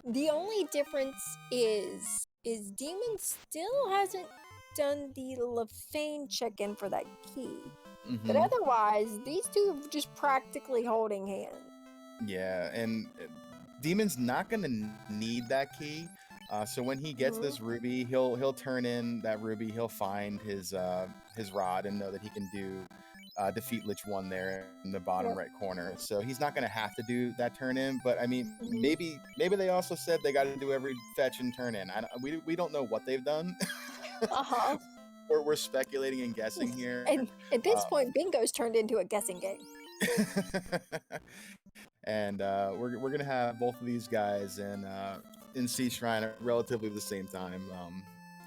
the only difference is Demon still hasn't done the Lefane check-in for that key. But otherwise, these two are just practically holding hands. Yeah, and Demon's not gonna need that key. So when he gets this ruby, he'll turn in that ruby. He'll find his rod and know that he can do defeat Lich 1 there in the bottom right corner. So he's not gonna have to do that turn in. But I mean, maybe they also said they got to do every fetch and turn in. We don't know what they've done. We're speculating and guessing here. And at this point, Bingo's turned into a guessing game. And we're gonna have both of these guys in Sea Shrine at relatively the same time.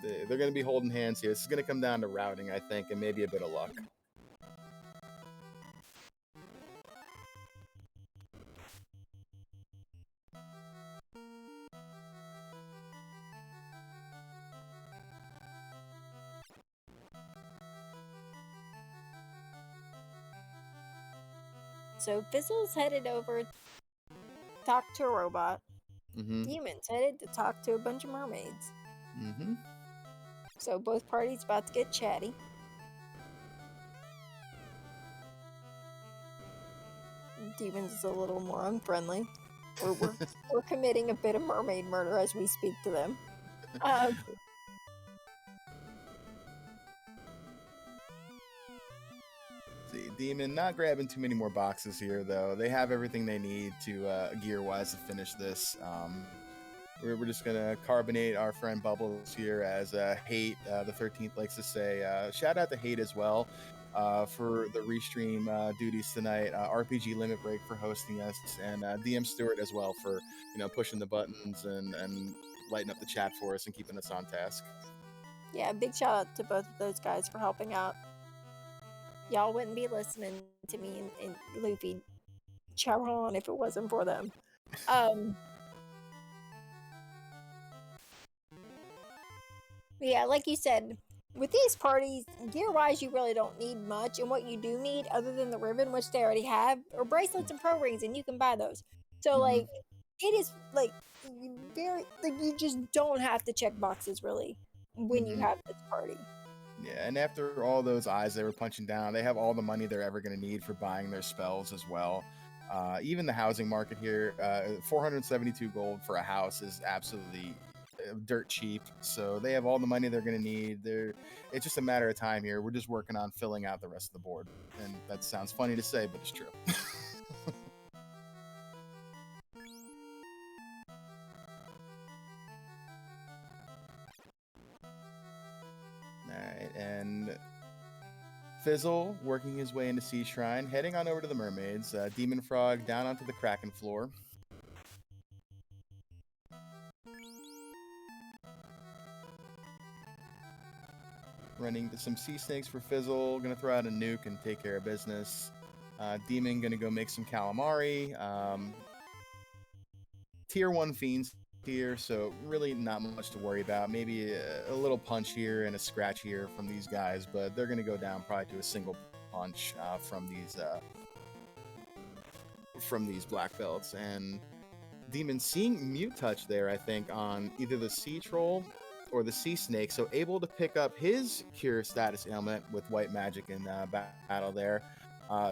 They're gonna be holding hands here. This is gonna come down to routing, I think, and maybe a bit of luck. So Fizzle's headed over to talk to a robot. Demon's headed to talk to a bunch of mermaids. So both parties about to get chatty. Demon's is a little more unfriendly. We're committing a bit of mermaid murder as we speak to them. Demon not grabbing too many more boxes here, though. They have everything they need to gear-wise to finish this. We're just gonna carbonate our friend Bubbles here as Hate the 13th likes to say. Shout out to Hate as well for the restream duties tonight. RPG Limit Break for hosting us, and DM Stewart as well for pushing the buttons and lighting up the chat for us and keeping us on task. Yeah, big shout out to both of those guys for helping out. Y'all wouldn't be listening to me and Luffy Charon if it wasn't for them. Yeah, like you said, with these parties, gear-wise, you really don't need much. And what you do need, other than the ribbon, which they already have, are bracelets and pro rings, and you can buy those. So, like, it is, like, very, like, you just don't have to check boxes, really, when you have this party. Yeah, and after all those eyes they were punching down, they have all the money they're ever going to need for buying their spells as well. Even the housing market here, 472 gold for a house is absolutely dirt cheap. So they have all the money they're going to need. It's just a matter of time here. We're just working on filling out the rest of the board. And that sounds funny to say, but it's true. Alright, and Fizzle working his way into Sea Shrine, heading on over to the mermaids. Demon Frog down onto the Kraken floor. Running to some sea snakes for Fizzle. Gonna throw out a nuke and take care of business. Demon gonna go make some calamari. Tier 1 fiends here, so really not much to worry about. Maybe a little punch here and a scratch here from these guys, but they're gonna go down probably to a single punch from these black belts. And Demon seeing Mute Touch there, I think, on either the Sea Troll or the Sea Snake, so able to pick up his Cure status ailment with white magic in battle there.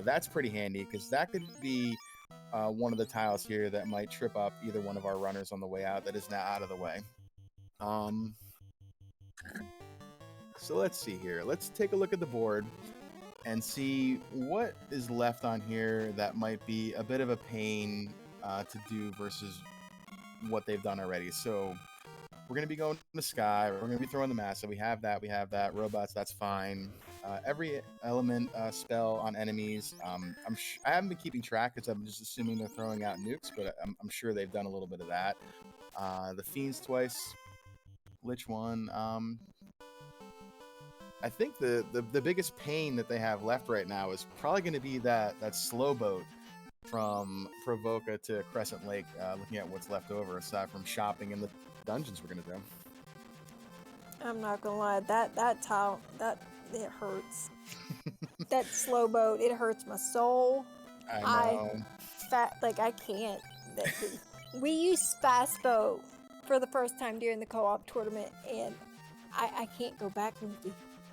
That's pretty handy, because that could be one of the tiles here that might trip up either one of our runners on the way out that is now out of the way. So let's see here. Let's take a look at the board and see what is left on here that might be a bit of a pain to do versus what they've done already. So we're going to be going to the sky. We're going to be throwing the massive. We have that. Robots, that's fine. Every element spell on enemies. I haven't been keeping track because I'm just assuming they're throwing out nukes, but I'm sure they've done a little bit of that. The Fiends twice. Lich 1. I think the biggest pain that they have left right now is probably going to be that slow boat from Provoca to Crescent Lake, looking at what's left over aside from shopping in the dungeons we're going to do. I'm not gonna lie, that tile, it hurts. That slow boat, it hurts my soul. I I know. I can't. We used fast boat for the first time during the co-op tournament, and I can't go back.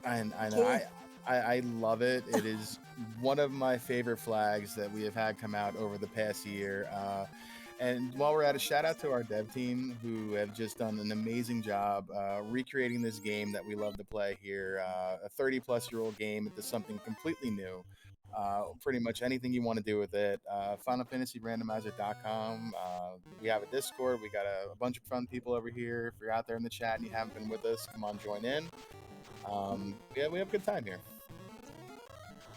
I know. Can't. I love it. It is one of my favorite flags that we have had come out over the past year. And while we're at it, shout out to our dev team who have just done an amazing job recreating this game that we love to play here. A 30-plus-year-old game into something completely new. Pretty much anything you want to do with it. FinalFantasyRandomizer.com. We have a Discord. We got a bunch of fun people over here. If you're out there in the chat and you haven't been with us, come on, join in. Yeah, we have a good time here.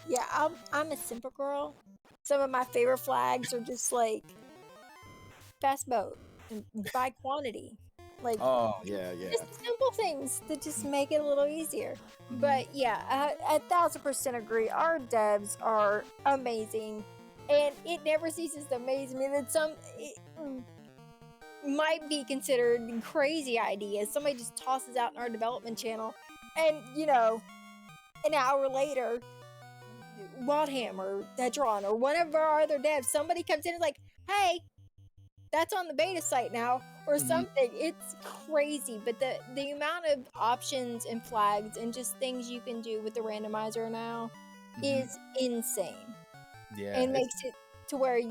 Yeah, I'm a simple girl. Some of my favorite flags are just like fast boat and by quantity. Like, Oh, yeah. just simple things that just make it a little easier. Mhm. But yeah, I 1000% agree. Our devs are amazing, and it never ceases to amaze me that it might be considered crazy ideas somebody just tosses out in our development channel, and an hour later, Wildhammer, Hedron, or one of our other devs, somebody comes in and is like, "Hey, that's on the beta site now," or something. It's crazy, but the amount of options and flags and just things you can do with the randomizer now is insane. Yeah, And makes it to where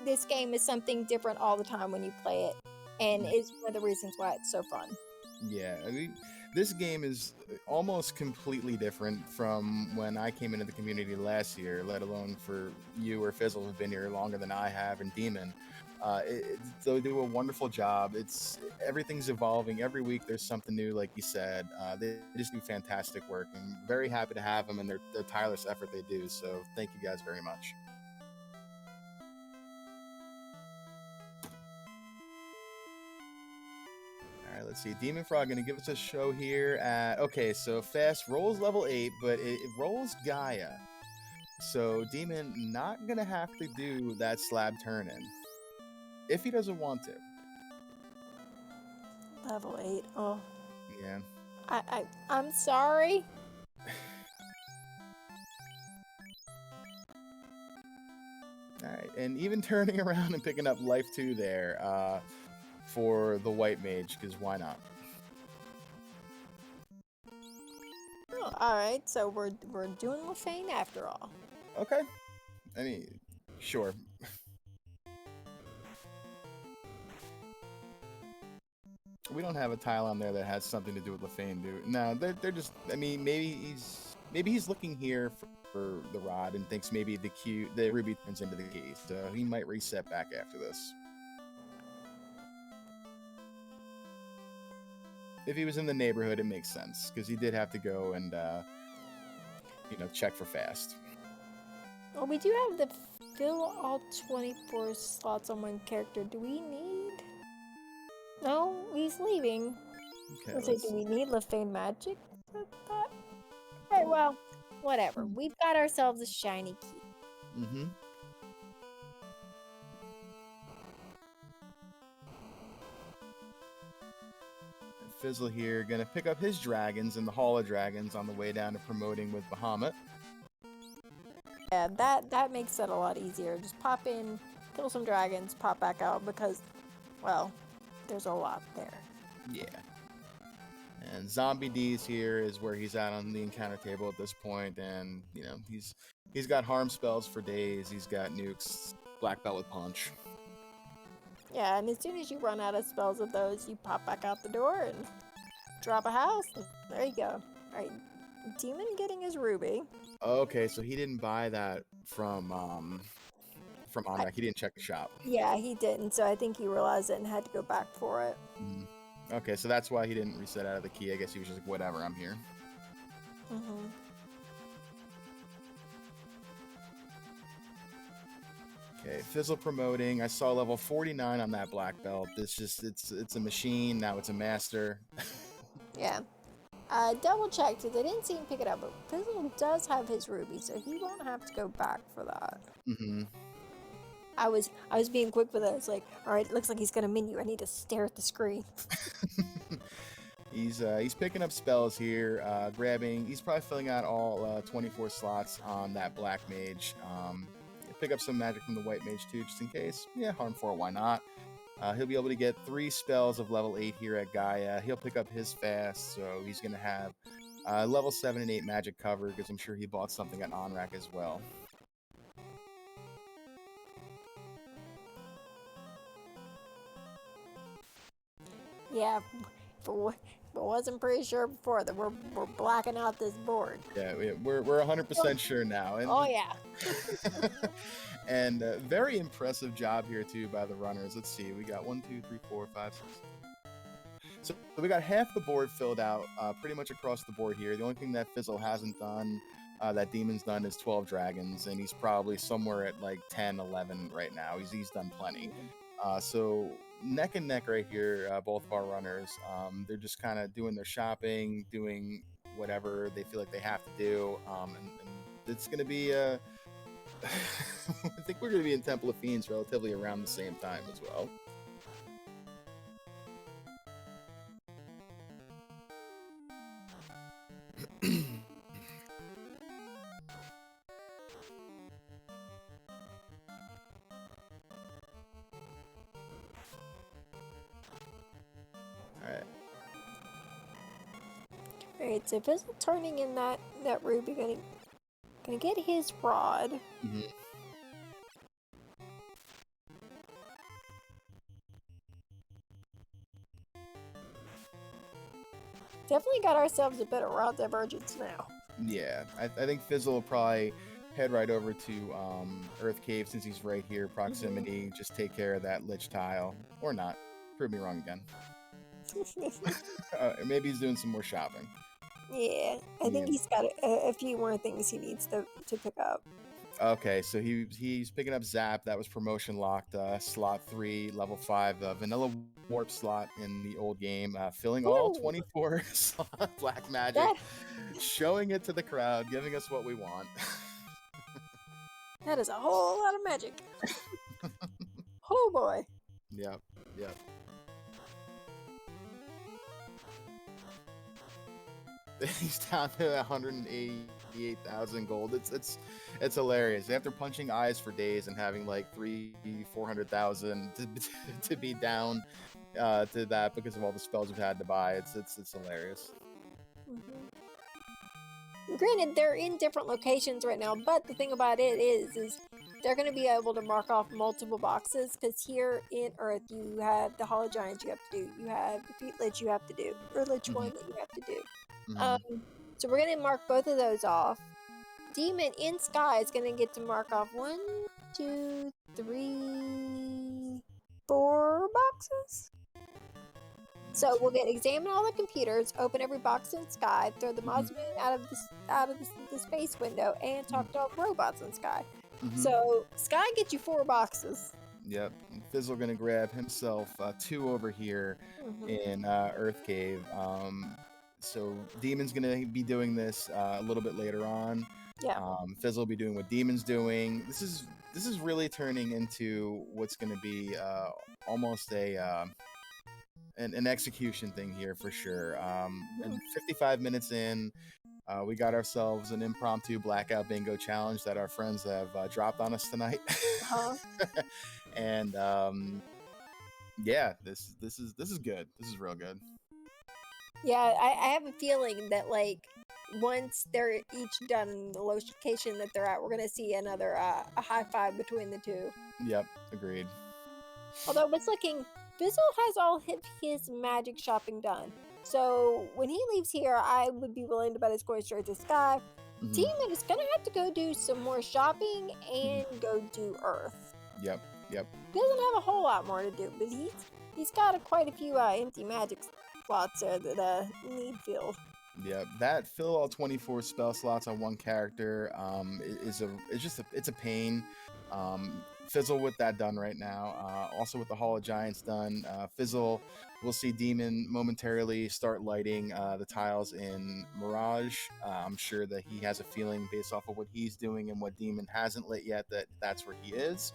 this game is something different all the time when you play it, and is one of the reasons why it's so fun. yeah. I mean, this game is almost completely different from when I came into the community last year, let alone for you or Fizzle who've been here longer than I have, and Demon. They do a wonderful job. Everything's evolving every week. There's something new, like you said. They just do fantastic work, and very happy to have them and their tireless effort they do. So thank you guys very much. All right, let's see. Demon Frog gonna give us a show here at so fast rolls level 8, but it rolls Gaia. So Demon not gonna have to do that slab turn in if he doesn't want to. Level 8. Oh. Yeah. I'm sorry. All right, and even turning around and picking up life 2 there for the white mage, because why not? Oh, all right, so we're doing Lefane after all. Okay. I mean, sure. We don't have a tile on there that has something to do with Lefane, dude. No, they're just. I mean, maybe he's looking here for the rod and thinks maybe the ruby turns into the key, so he might reset back after this. If he was in the neighborhood, it makes sense because he did have to go and check for fast. Well, we do have the fill all 24 slots on one character. Do we need? No, he's leaving. Okay. Do we need Lefane magic? Hey, well, whatever. We've got ourselves a shiny key. Mm-hmm. Fizzle here, gonna pick up his dragons in the Hall of Dragons on the way down to promoting with Bahamut. Yeah, that makes it a lot easier. Just pop in, kill some dragons, pop back out because, well, there's a lot there. Yeah. And Zombie D's here is where he's at on the encounter table at this point, and he's got harm spells for days. He's got nukes, black belt with punch. Yeah, and as soon as you run out of spells of those, you pop back out the door and drop a house. And there you go. All right, Demon getting his ruby. Okay, so he didn't buy that from Omrak. He didn't check the shop. Yeah, he didn't. So I think he realized it and had to go back for it. Okay, so that's why he didn't reset out of the key. I guess he was just like, whatever, I'm here. Mm-hmm. Okay, Fizzle promoting. I saw level 49 on that black belt. It's a machine. Now it's a master. Yeah. Double checked it. They didn't see him pick it up, but Fizzle does have his ruby, so he won't have to go back for that. Mm-hmm. I was being quick with it. It's like, all right, it looks like he's gonna menu. I need to stare at the screen. He's picking up spells here, grabbing. He's probably filling out all 24 slots on that black mage. Pick up some magic from the white mage too, just in case. Yeah, harm 4, why not? He'll be able to get 3 spells of level 8 here at Gaia. He'll pick up his fast, so he's going to have level 7 and 8 magic cover, because I'm sure he bought something at Onrak as well. Yeah, but wasn't pretty sure before that we're blacking out this board. Yeah, we're 100% sure now. And, oh yeah. And very impressive job here too by the runners. Let's see, we got 1, 2, 3, 4, 5, 6. So we got half the board filled out, pretty much across the board here. The only thing that Fizzle hasn't done, that Demon's done, is 12 dragons, and he's probably somewhere at like 10, 11 right now. He's done plenty. So neck and neck right here, both of our runners. They're just kind of doing their shopping, doing whatever they feel like they have to do, and it's going to be I think we're going to be in Temple of Fiends relatively around the same time as well. Alright, so Fizzle turning in that ruby, gonna get his rod. Mm-hmm. Definitely got ourselves a bit of route divergence now. Yeah, I think Fizzle will probably head right over to Earth Cave, since he's right here, proximity. Just take care of that Lich tile, or not. Prove me wrong again. Maybe he's doing some more shopping. Yeah, I think he's got a few more things he needs to pick up. Okay, so he's picking up Zap. That was promotion locked. Slot 3, level 5, vanilla warp slot in the old game. Filling all 24 slot black magic. Showing it to the crowd, giving us what we want. That is a whole lot of magic. Oh boy. Yep. He's down to 188,000 gold. It's hilarious. After punching eyes for days and having like 400,000 to be down to that because of all the spells we've had to buy, it's hilarious. Mm-hmm. Granted, they're in different locations right now, but the thing about it is they're going to be able to mark off multiple boxes, because here in Earth you have the Hollow Giants you have to do, you have Defeat Lich you have to do, or Lich 1 that you have to do. So we're going to mark both of those off. Demon in Sky is going to get to mark off 1, 2, 3, 4 boxes. So we'll get examine all the computers, open every box in Sky, throw the Mosmoon out of the space window, and talk to all the robots in Sky. So Sky gets you 4 boxes. Yep. Fizzle gonna grab himself 2 over here in Earth Cave. So Demon's gonna be doing this a little bit later on. Yeah. Fizzle will be doing what Demon's doing. This is really turning into what's gonna be almost an execution thing here for sure. And 55 minutes in, we got ourselves an impromptu blackout bingo challenge that our friends have dropped on us tonight. And yeah, this is good. This is real good. Yeah, I have a feeling that like once they're each done in the location that they're at, we're gonna see another a high five between the two. Yep, agreed. Although it's looking, Fizzle has all his magic shopping done. So when he leaves here, I would be willing to bet it's going straight to Sky. Demon is gonna have to go do some more shopping and go do Earth. Yep. He doesn't have a whole lot more to do, but he's got quite a few empty magic slots there that need filled. Yeah, that fill all 24 spell slots on one character it's a pain. Fizzle with that done right now. Also with the Hall of Giants done. Fizzle, we'll see Demon momentarily start lighting the tiles in Mirage. I'm sure that he has a feeling based off of what he's doing and what Demon hasn't lit yet that that's where he is.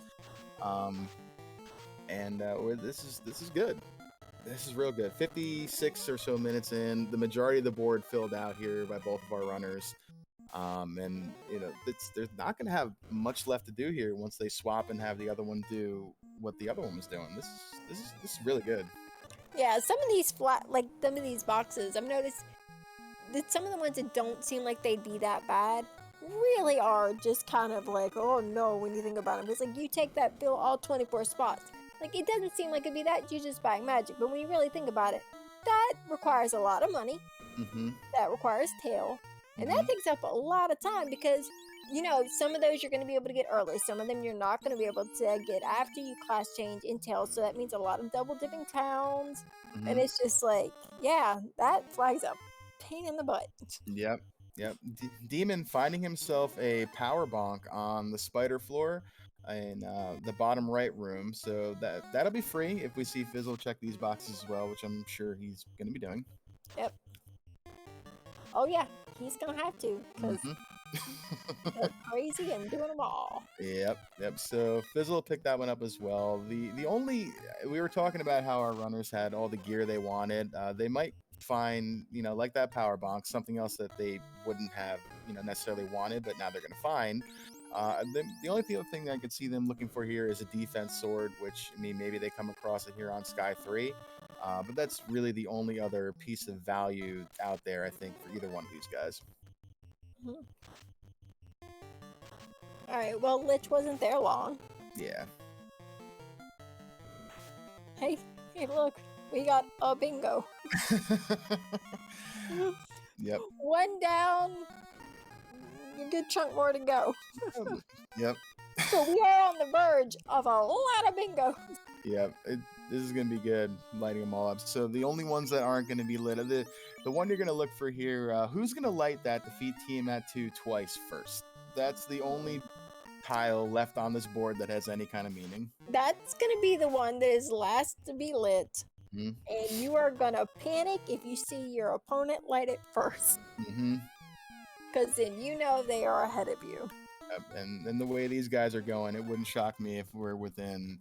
And this is good. This is real good. 56 or so minutes in, the majority of the board filled out here by both of our runners. And there's not going to have much left to do here once they swap and have the other one do what the other one was doing. This is really good. Yeah, some of these some of these boxes, I've noticed that some of the ones that don't seem like they'd be that bad really are just kind of like, oh no, when you think about them. It's like you take that fill all 24 spots. Like, it doesn't seem like it'd be that, you just bag magic. But when you really think about it, that requires a lot of money. Mm-hmm. That requires tail. And that takes up a lot of time because, some of those you're going to be able to get early. Some of them you're not going to be able to get after you class change in tail. So that means a lot of double dipping towns. And it's just like, yeah, that flags a pain in the butt. Yep. Demon finding himself a power bonk on the spider floor in the bottom right room. So that'll be free if we see Fizzle check these boxes as well, which I'm sure he's going to be doing. Yep. Oh yeah, he's gonna have to because they're crazy and doing them all. Yep. So Fizzle picked that one up as well. The only we were talking about how our runners had all the gear they wanted. They might find like that power bonk, something else that they wouldn't have necessarily wanted, but now they're gonna find. The only other thing that I could see them looking for here is a defense sword, which maybe they come across it here on Sky 3. But that's really the only other piece of value out there, I think, for either one of these guys. Alright, well, Lich wasn't there long. Yeah. Hey, look, we got a bingo. Yep. One down, a good chunk more to go. Yep. So we are on the verge of a lot of bingo. Yep. This is going to be good, lighting them all up. So the only ones that aren't going to be lit, the one you're going to look for here, who's going to light that defeat Tiamat 2 twice first? That's the only tile left on this board that has any kind of meaning. That's going to be the one that is last to be lit. Mm-hmm. And you are going to panic if you see your opponent light it first. Because then they are ahead of you. And the way these guys are going, it wouldn't shock me if we're within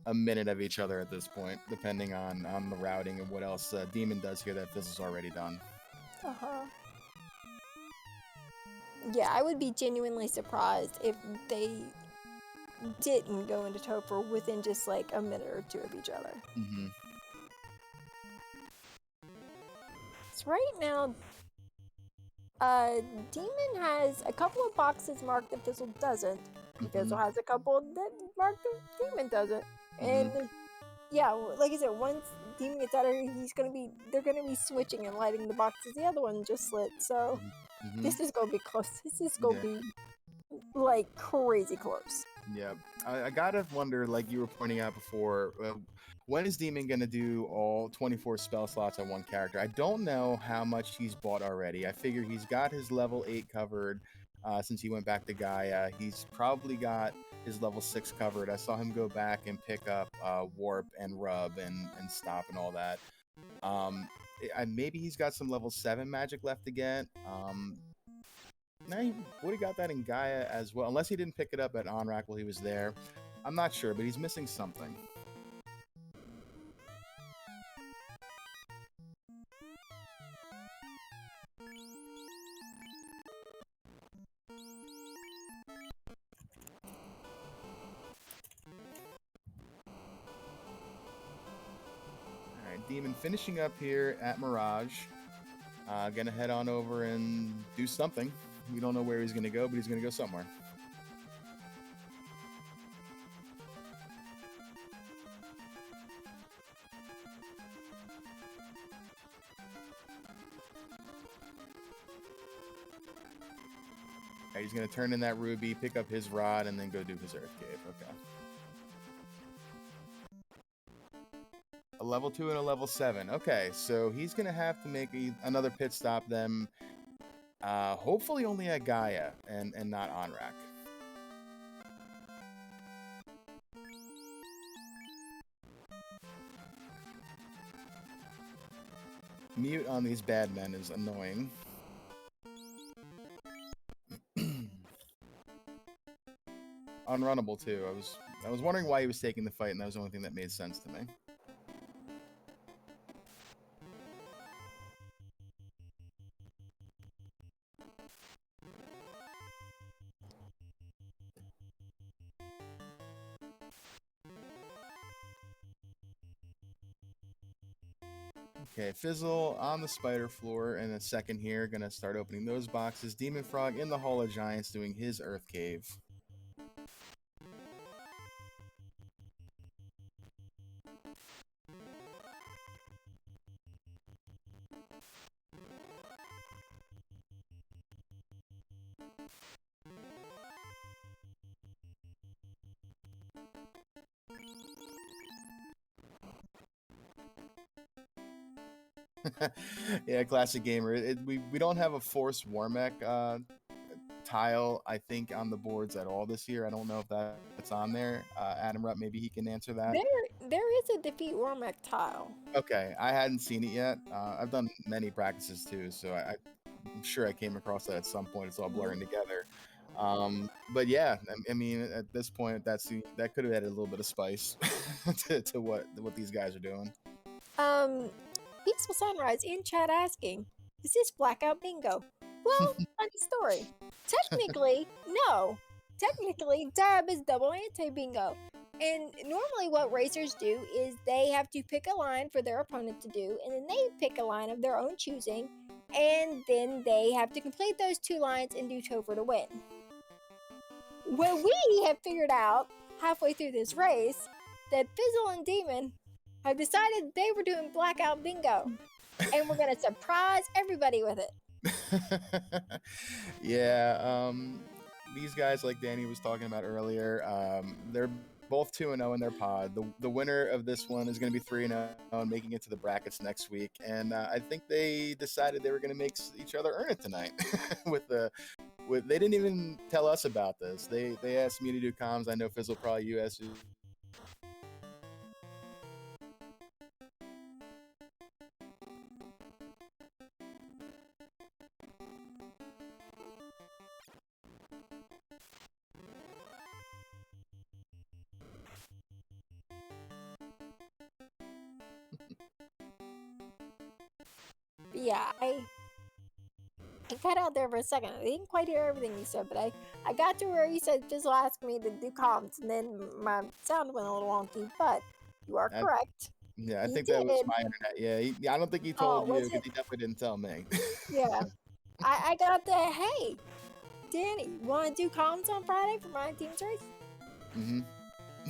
a minute of each other at this point, depending on the routing and what else Demon does here that Fizzle's already done. Yeah, I would be genuinely surprised if they didn't go into Topher within just like a minute or two of each other. So right now, Demon has a couple of boxes marked that Fizzle doesn't. Fizzle has a couple that marked that Demon doesn't. And yeah, like I said, once Demon gets out of here, they're gonna be switching and lighting the boxes the other one just lit. So this is gonna be close. This is gonna be like crazy close. Yeah, I gotta wonder, like you were pointing out before, when is Demon gonna do all 24 spell slots on one character? I don't know how much he's bought already. I figure he's got his level 8 covered since he went back to Gaia. He's probably got his level 6 covered. I saw him go back and pick up Warp and Rub and Stop and all that. Maybe he's got some level 7 magic left to get. Now he would have got that in Gaia as well, unless he didn't pick it up at Onrak while he was there. I'm not sure, but he's missing something. Alright, Demon finishing up here at Mirage. Gonna head on over and do something. We don't know where he's gonna go, but he's gonna go somewhere. He's gonna turn in that ruby, pick up his rod, and then go do his Earth Cave. Okay. A level 2 and a level 7. Okay, so he's gonna have to make another pit stop then. Hopefully only at Gaia and not Onrak. Mute on these bad men is annoying. Unrunnable too. I was wondering why he was taking the fight, and that was the only thing that made sense to me. Okay, Fizzle on the spider floor in a second here. Gonna start opening those boxes. Demon Frog in the Hall of Giants doing his Earth Cave. Yeah, classic gamer. We don't have a Force Warmech tile, I think, on the boards at all this year. I don't know if that's on there. Adam Rupp, maybe he can answer that. There is a defeat Warmech tile. Okay, I hadn't seen it yet. I've done many practices too, so I'm sure I came across that at some point. It's all blurring together. But yeah, I mean, at this point, that could have added a little bit of spice to what these guys are doing. Peaceful Sunrise in chat asking, is this blackout bingo? Well, funny story. Technically, no. Technically, dab is double anti-bingo. And normally what racers do is they have to pick a line for their opponent to do, and then they pick a line of their own choosing, and then they have to complete those 2 lines and do Topher to win. Well, we have figured out halfway through this race that Fizzle and Demon have decided they were doing blackout bingo, and we're gonna surprise everybody with it. Yeah, these guys, like Danny was talking about earlier, they're both 2-0 in their pod. The winner of this one is going to be 3-0 and making it to the brackets next week. And I think they decided they were going to make each other earn it tonight. They didn't even tell us about this. They asked me to do comms. I know Fizzle probably you asked. Yeah, I got out there for a second. I didn't quite hear everything you said, but I got to where you said Fizzle asked me to do comms, and then my sound went a little wonky, but you are correct. Yeah, I He think that was did. my internet. Yeah, I don't think he told you was because it? he definitely didn't tell me. Yeah. I got the, hey, Danny, want to do comms on Friday for my team's race? Mm-hmm.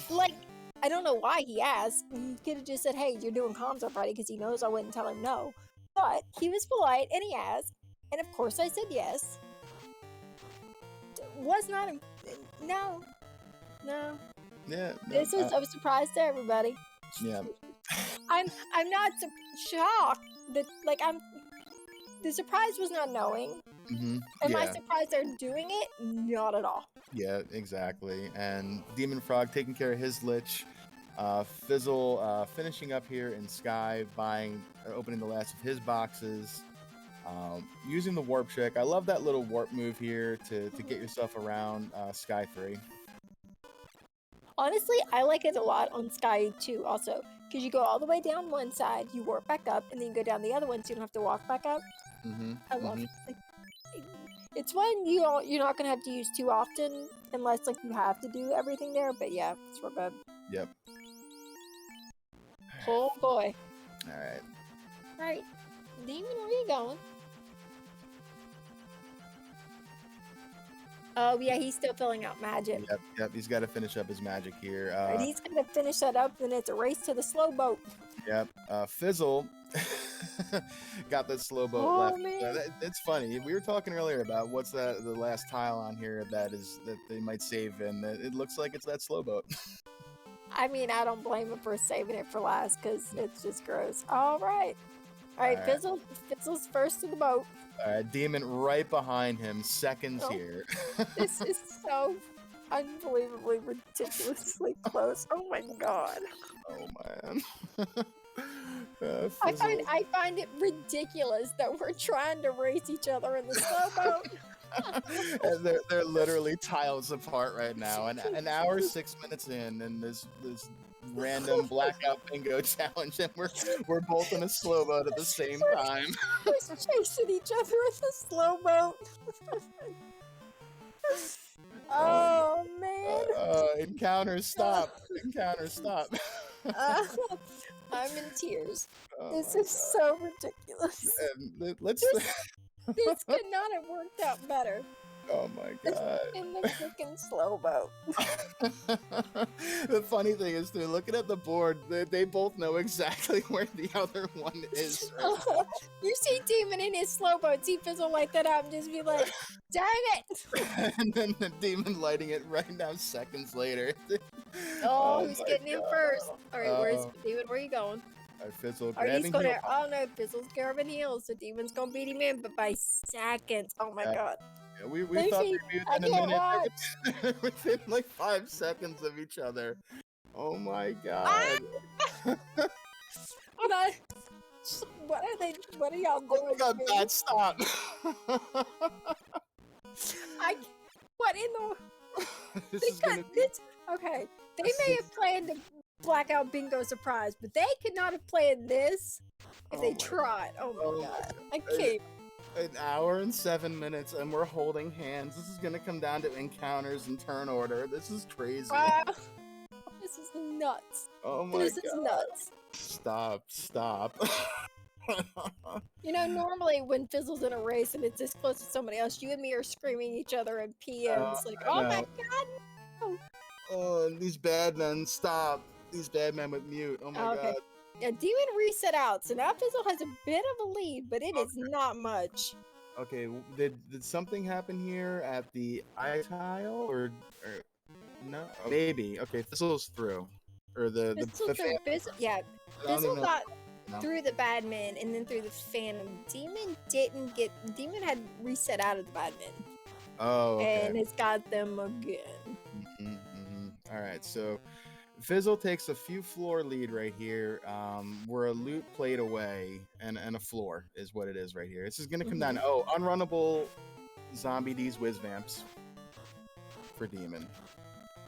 Like, I don't know why he asked. He could have just said, hey, you're doing comms on Friday, because he knows I wouldn't tell him no. But he was polite, and he asked, and of course I said yes. Was not, no. Yeah. This was a surprise to everybody. Yeah. I'm not shocked that, like, the surprise was not knowing. Mm-hmm. Am I surprised they're doing it? Not at all. Yeah, exactly. And Demon Frog taking care of his lich. Fizzle finishing up here in Sky, opening the last of his boxes. Using the warp trick. I love that little warp move here to get yourself around Sky 3. Honestly, I like it a lot on Sky 2 also, because you go all the way down one side, you warp back up, and then you go down the other one so you don't have to walk back up. I love it. Like, it's one you're not going to have to use too often, unless like you have to do everything there, but yeah, it's real good. Yep. Oh boy. Alright. Demon, where are you going? Oh yeah, he's still filling out magic. Yep. He's got to finish up his magic here. And he's gonna finish that up, and it's a race to the slow boat. Yep. Fizzle got that slow boat left. Man. It's funny. We were talking earlier about what's the last tile on here that they might save, and it looks like it's that slow boat. I mean, I don't blame him for saving it for last, because it's just gross. All right, Fizzle's first to the boat. Demon right behind him, seconds here. This is so unbelievably ridiculously close. Oh my god. Oh man. I find it ridiculous that we're trying to race each other in the slow boat. And they're literally tiles apart right now. An hour 6 minutes in, and this random blackout bingo challenge, and we're both in a slow boat at the same time. We're chasing each other in the slow boat. Oh man. Encounter stop. I'm in tears. Oh This my is so ridiculous. God. Let's. This could not have worked out better. Oh my God. In the freaking slow-mo. The funny thing is, they're looking at the board. They both know exactly where the other one is. You see Demon in his slow-mo, see Fizzle light that up and just be like, dang it! And then the demon lighting it right now seconds later. Oh, who's my getting in God. first? Alright, where's Oh. Demon? Where are you going? Fizzle Oh, he's grabbing going heel. to. Oh no, Fizzle's grabbing heels, so Demon's gonna beat him in, but by seconds. Oh my God. Yeah, we Let me thought see. they'd be I within a can't minute. watch. They're within like 5 seconds of each other. Oh my God. What are they? What are y'all Oh doing? my God, to me? Pat, stop. What in the? This is gonna be... Okay, they may have planned a blackout bingo surprise, but they could not have planned this if they tried. Oh my God, I can't. An hour and 7 minutes, and we're holding hands. This is gonna come down to encounters and turn order. This is crazy. Wow, this is nuts. Oh my This God. is nuts. Stop. You know, normally when Fizzle's in a race and it's this close to somebody else, you and me are screaming each other in PMs like, "Oh my God!" No. Oh, and these bad men, stop. These bad men with mute. Oh my God. Yeah, Demon reset out, so now Fizzle has a bit of a lead, but it is not much. Okay, did something happen here at the eye tile or no? Oh, maybe. Okay, Fizzle's through, or the Fizzle got through the Badman and then through the Phantom. Demon Demon had reset out of the Badman. Oh, okay. And it's got them again. All right, so Fizzle takes a few floor lead right here. We're a loot plate away, and a floor is what it is right here. This is gonna come down. Oh, unrunnable zombie D's whiz vamps for Demon.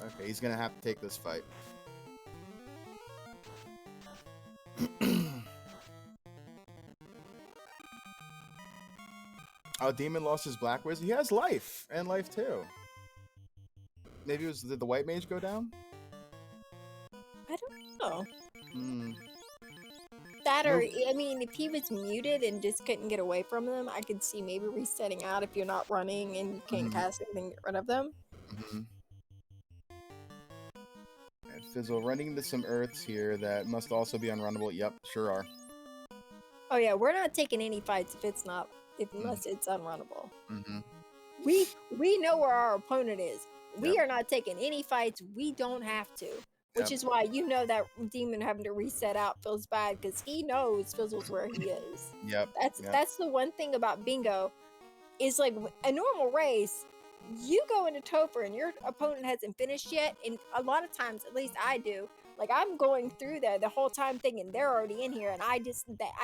Okay, he's gonna have to take this fight. Oh, Demon lost his black whiz. He has life and life too. Maybe it was did the white mage go down? I don't know. That or, I mean, if he was muted and just couldn't get away from them, I could see maybe resetting out if you're not running and you can't cast anything to get rid of them. And Fizzle running into some earths here that must also be unrunnable. Yep, sure are. Oh yeah, we're not taking any fights if it's not, unless it's unrunnable. We know where our opponent is. We are not taking any fights. We don't have to. Which is why you know that Demon having to reset out feels bad because he knows Fizzle's where he is. That's the one thing about bingo is like a normal race, you go into Topher and your opponent hasn't finished yet, and a lot of times, at least I do, like I'm going through there the whole time thinking they're already in here and I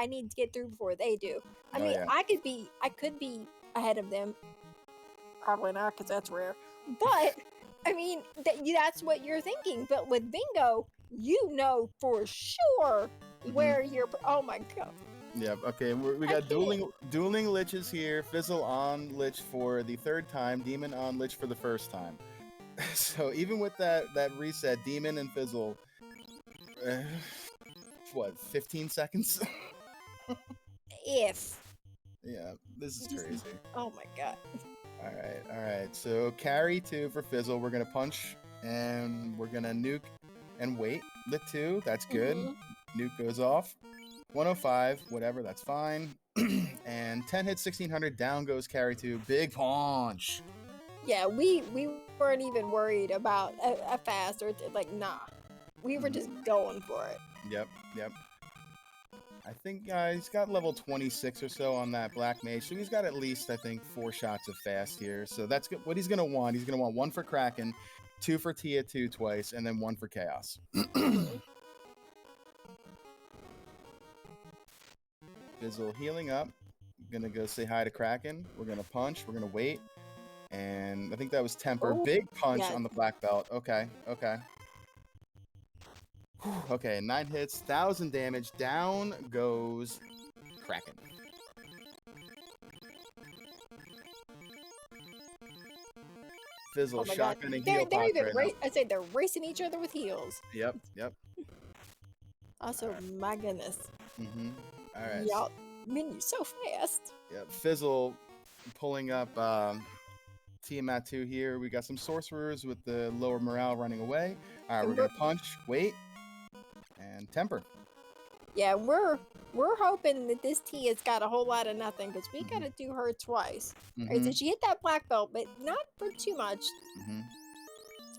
need to get through before they do. I mean, I could be ahead of them. Probably not because that's rare. But I mean, that's what you're thinking. But with bingo, you know for sure where you're. Oh my God. Yep. Okay. We got dueling liches here. Fizzle on lich for the 3rd time. Demon on lich for the 1st time. So even with that reset, Demon and Fizzle, what, 15 seconds? If. Yeah. This is crazy. Oh my God. All right. So carry 2 for Fizzle. We're gonna punch and we're gonna nuke and wait. Lit 2. That's good. Nuke goes off. 105. Whatever. That's fine. And 10 hits, 1600. Down goes carry 2. Big punch. Yeah, we weren't even worried about a fast or like nah. We were just going for it. Yep. I think he's got level 26 or so on that black mage, so he's got at least, I think, 4 shots of fast here. So that's good. What he's gonna want. He's gonna want 1 for Kraken, 2 for Tia 2 twice, and then 1 for Chaos. Fizzle healing up. Gonna go say hi to Kraken. We're gonna punch. We're gonna wait. And I think that was Temper. Big punch on the black belt. Okay. Okay, 9 hits, 1000 damage. Down goes Kraken. Fizzle, shotgun and heal. They're racing each other with heals. Yep. Also, my goodness. Mm-hmm. All right. Y'all, menu so fast. Yep. Fizzle pulling up Tiamat 2 here. We got some sorcerers with the lower morale running away. All right, we're gonna punch, wait, and temper. Yeah, we're hoping that this T has got a whole lot of nothing because we Mhm. gotta do her twice. Mhm. Right, so she hit that black belt, but not for too much. Mm-hmm.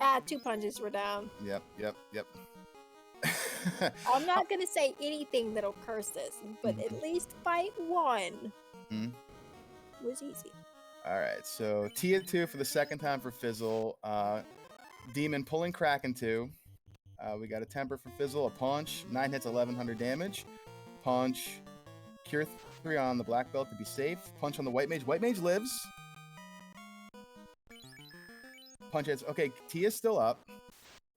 Ah, 2 punches were down. Yep. I'm not gonna say anything that'll curse this, but Mhm. at least fight 1 Mhm. was easy. All right, so Tia 2 for the second time for Fizzle. Demon pulling Kraken 2. We got a temper for Fizzle, a punch, 9 hits, 1100 damage. Punch, cure 3 on the black belt to be safe. Punch on the white mage. White mage lives. Punch hits. Okay, Tia's still up.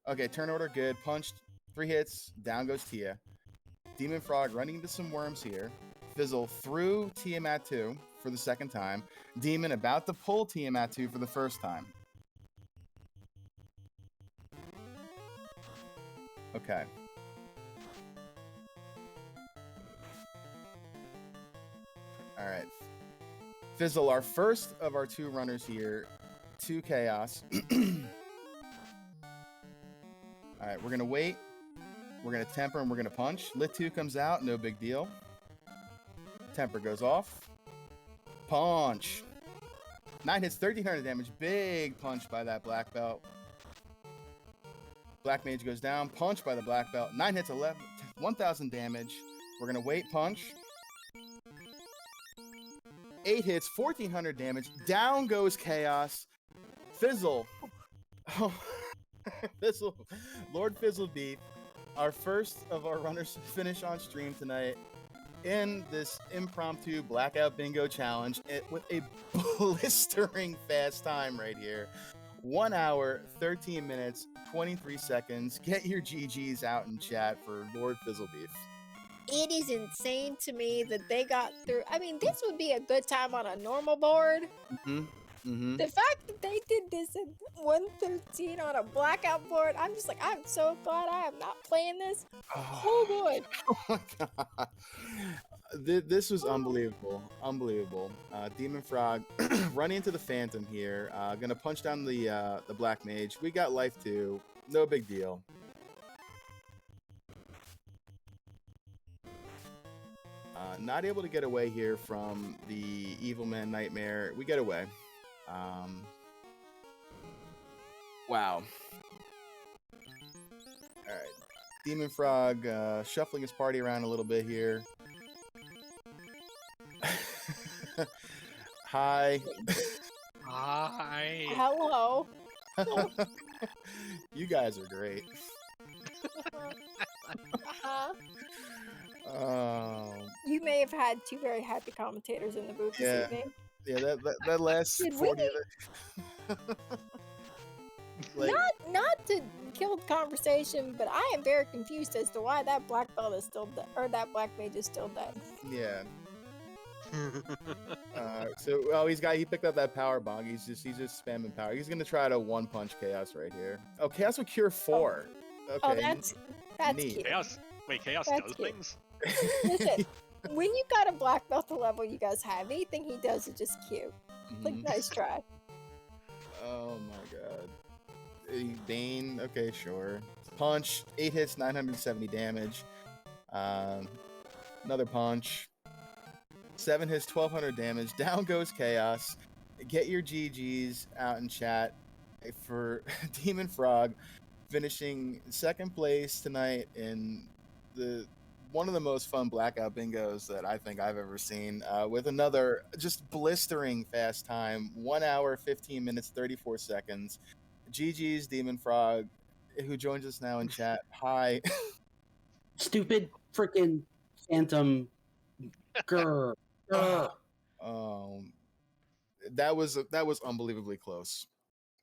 Okay, turn order good. Punched, 3 hits, down goes Tia. Demon Frog running into some worms here. Fizzle through Tiamat 2 for the second time. Demon about to pull Tiamat 2 for the first time. Okay. All right. Fizzle, our first of our 2 runners here, 2 chaos. All right, we're going to wait. We're going to temper and we're going to punch. Lit 2 comes out, no big deal. Temper goes off. Punch. 9 hits, 1300 damage. Big punch by that black belt. Black mage goes down. Punch by the black belt. 9 hits, 1000 damage. We're going to wait, punch. 8 hits, 1400 damage. Down goes Chaos. Fizzle. Oh, Fizzle. LordFizzlebeef. Our first of our runners to finish on stream tonight in this impromptu blackout bingo challenge with a blistering fast time right here. 1 hour, 13 minutes, 23 seconds. Get your GGs out in chat for LordFizzlebeef. It is insane to me that they got through. I mean, this would be a good time on a normal board. Mm-hmm. Mm-hmm. The fact that they did this in 113 on a blackout board, I'm just like, I'm so glad I am not playing this. Oh boy. Oh my god. This was unbelievable. Unbelievable. Demon Frog running into the Phantom here. Gonna punch down the Black Mage. We got life 2. No big deal. Not able to get away here from the Evil Man Nightmare. We get away. Wow. Alright. Demon Frog shuffling his party around a little bit here. Hi. Hi. Hello. You guys are great. You may have had 2 very happy commentators in the booth this evening. Yeah, that last Did 40 like, not to kill the conversation, but I am very confused as to why that black belt is still dead, or that black mage is still dead. yeah. He picked up that power bong. He's just spamming power. He's gonna try to 1-punch Chaos right here. Oh, Chaos would cure 4. Okay. Oh, that's neat. cute. Chaos. Wait, Chaos That's does cute. things? Listen, when you got a black belt the level you guys have, anything he does is just cute. Like, nice try. Oh my god. Bane, okay, sure. Punch, 8 hits, 970 damage. Another punch. 7 hits, 1200 damage. Down goes Chaos. Get your GGs out in chat for Demon Frog finishing second place tonight in one of the most fun blackout bingos that I think I've ever seen, with another just blistering fast time. 1 hour, 15 minutes, 34 seconds. GG's Demon Frog, who joins us now in chat. Hi. Stupid freaking Phantom. Grr. That was unbelievably close.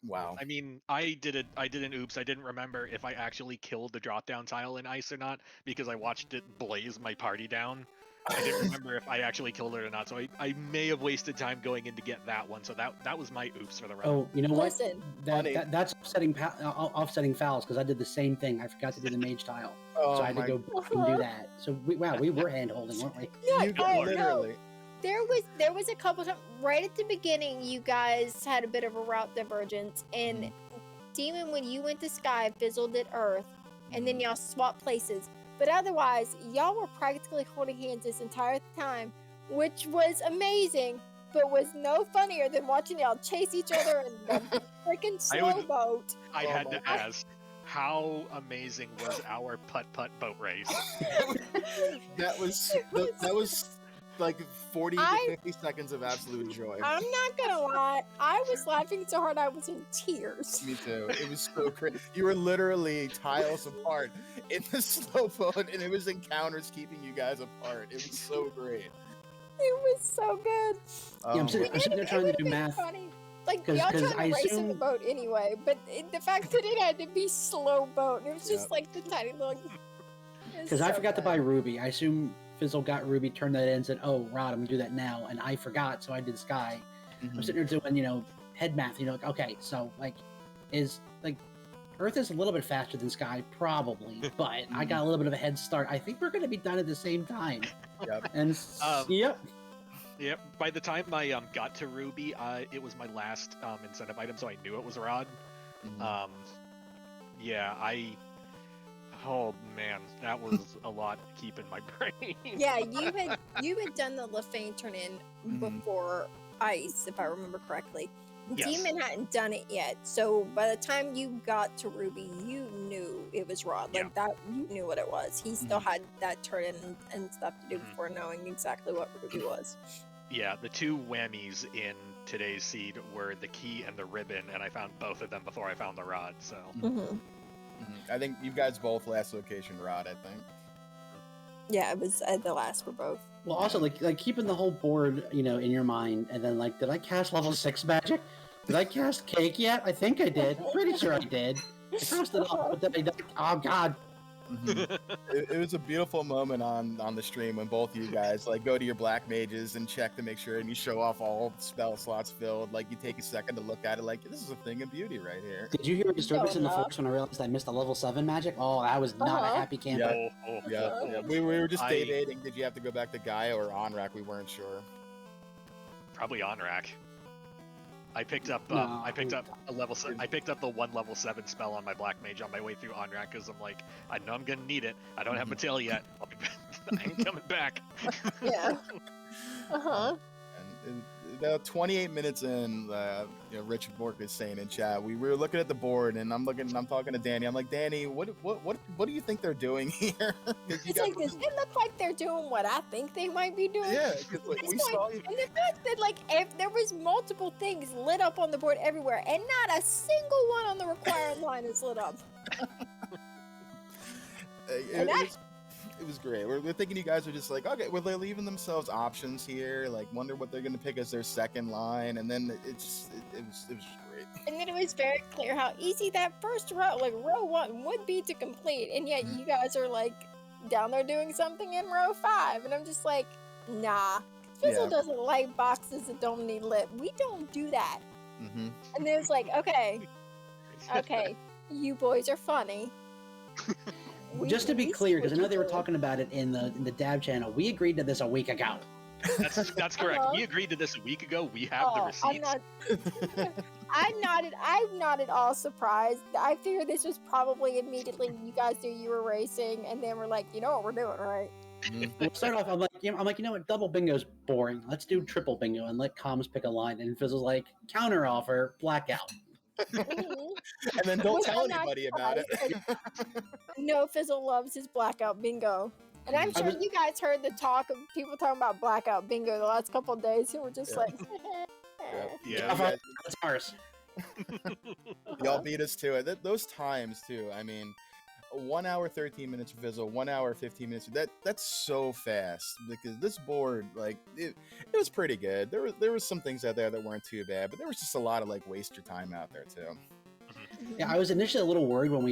Wow. I mean, I did an oops. I didn't remember if I actually killed the drop down tile in ice or not because I watched it blaze my party down. I didn't remember if I actually killed it or not, so I may have wasted time going in to get that one. So that was my oops for the run. Oh, you know what? Listen, That's offsetting fouls because I did the same thing. I forgot to do the mage tile, Oh so I had to my go back and do that. So we were hand holding, weren't we? yeah, You oh, literally. no. There was a couple times right at the beginning. You guys had a bit of a route divergence, and Demon, when you went to Sky, fizzled at Earth, and then y'all swapped places. But otherwise, y'all were practically holding hands this entire time, which was amazing, but was no funnier than watching y'all chase each other in the freaking slow boat. I Oh had my to God. ask, how amazing was our putt-putt boat race? that was like 40 to 50 seconds of absolute joy. I'm not gonna lie, I was laughing so hard I was in tears. Me too. It was so crazy. You were literally tiles apart in the slow boat, and it was encounters keeping you guys apart. It was so great. It was so good. Yeah, I'm sitting there trying to do math. Funny. Like 'Cause- y'all 'cause trying to I race in the assume- boat anyway, but the fact that it had to be slow boat, and it was just Yep. like the tiny little. Because I forgot to buy Ruby. I assume Fizzle got Ruby, turned that in, and said, "Oh, Rod, I'm gonna do that now." And I forgot, so I did Sky. I'm sitting there doing, head math. Like, okay, so is Earth is a little bit faster than Sky, probably, but I got a little bit of a head start. I think we're gonna be done at the same time. Yep. And yep. Yep. By the time I got to Ruby, it was my last incentive item, so I knew it was Rod. Yeah, oh man, that was a lot to keep in my brain. Yeah, you had done the Lefane turn in before Ice, if I remember correctly. Yes. Demon hadn't done it yet, so by the time you got to Ruby, you knew it was Rod. Like that, you knew what it was. He still had that turn in and stuff to do before knowing exactly what Ruby was. Yeah, the two whammies in today's seed were the key and the ribbon, and I found both of them before I found the rod. So. I think you guys both last location Rod. I think. Yeah, it was the last for both. Well, also like keeping the whole board, in your mind, and then did I cast level 6 magic? Did I cast cake yet? I think I did. Pretty sure I did. I crossed it off, but then oh god. It was a beautiful moment on the stream when both of you guys go to your black mages and check to make sure, and you show off all spell slots filled. You take a second to look at it, this is a thing of beauty right here. Did you hear a disturbance in the force when I realized I missed a level 7 magic? Oh, that was not a happy camper. Yeah. We were just debating. Did you have to go back to Gaia or Onrak? We weren't sure. Probably Onrak. I picked up No. I picked up the 1 level 7 spell on my black mage on my way through Onrak because I'm like, I know I'm gonna need it. I don't have Mattel yet. I'll be I'm coming back. Yeah. And about 28 minutes in, Rich Bork is saying in chat, we were looking at the board, and I'm talking to Danny. I'm like, Danny, what do you think they're doing here? It's like this. It looked like they're doing what I think they might be doing. Yeah, because we saw you. And the fact that if there was multiple things lit up on the board everywhere, and not a single one on the required line is lit up. It was great. We're thinking you guys are just okay, well, they're leaving themselves options here. Wonder what they're going to pick as their second line, and then it was just great. And then it was very clear how easy that first row, row 1, would be to complete, and yet you guys are down there doing something in row 5, and I'm just like, nah. Fizzle doesn't like boxes that don't need lit. We don't do that. And then it's okay, you boys are funny. Just to be clear, because I know they were talking about it in the Dab channel, we agreed to this a week ago. That's correct. We agreed to this a week ago. We have the receipts. I'm not at all surprised. I figured this was probably immediately you guys knew you were racing, and then we're like, you know what we're doing, right? We'll start off. I'm like, you know what? Double bingo's boring. Let's do triple bingo and let comms pick a line. And Fizzle's like, counter offer, blackout. And then don't tell anybody about it. No, Fizzle loves his blackout bingo. And I'm sure you guys heard the talk of people talking about blackout bingo the last couple of days, and we're just Yeah. That's ours. Y'all beat us to it. Those times too. I mean, 1 hour 13 minutes for Fizzle, 1 hour 15 minutes. That's so fast because this board, it was pretty good. There was some things out there that weren't too bad, but there was just a lot of waste your time out there too. Yeah, I was initially a little worried when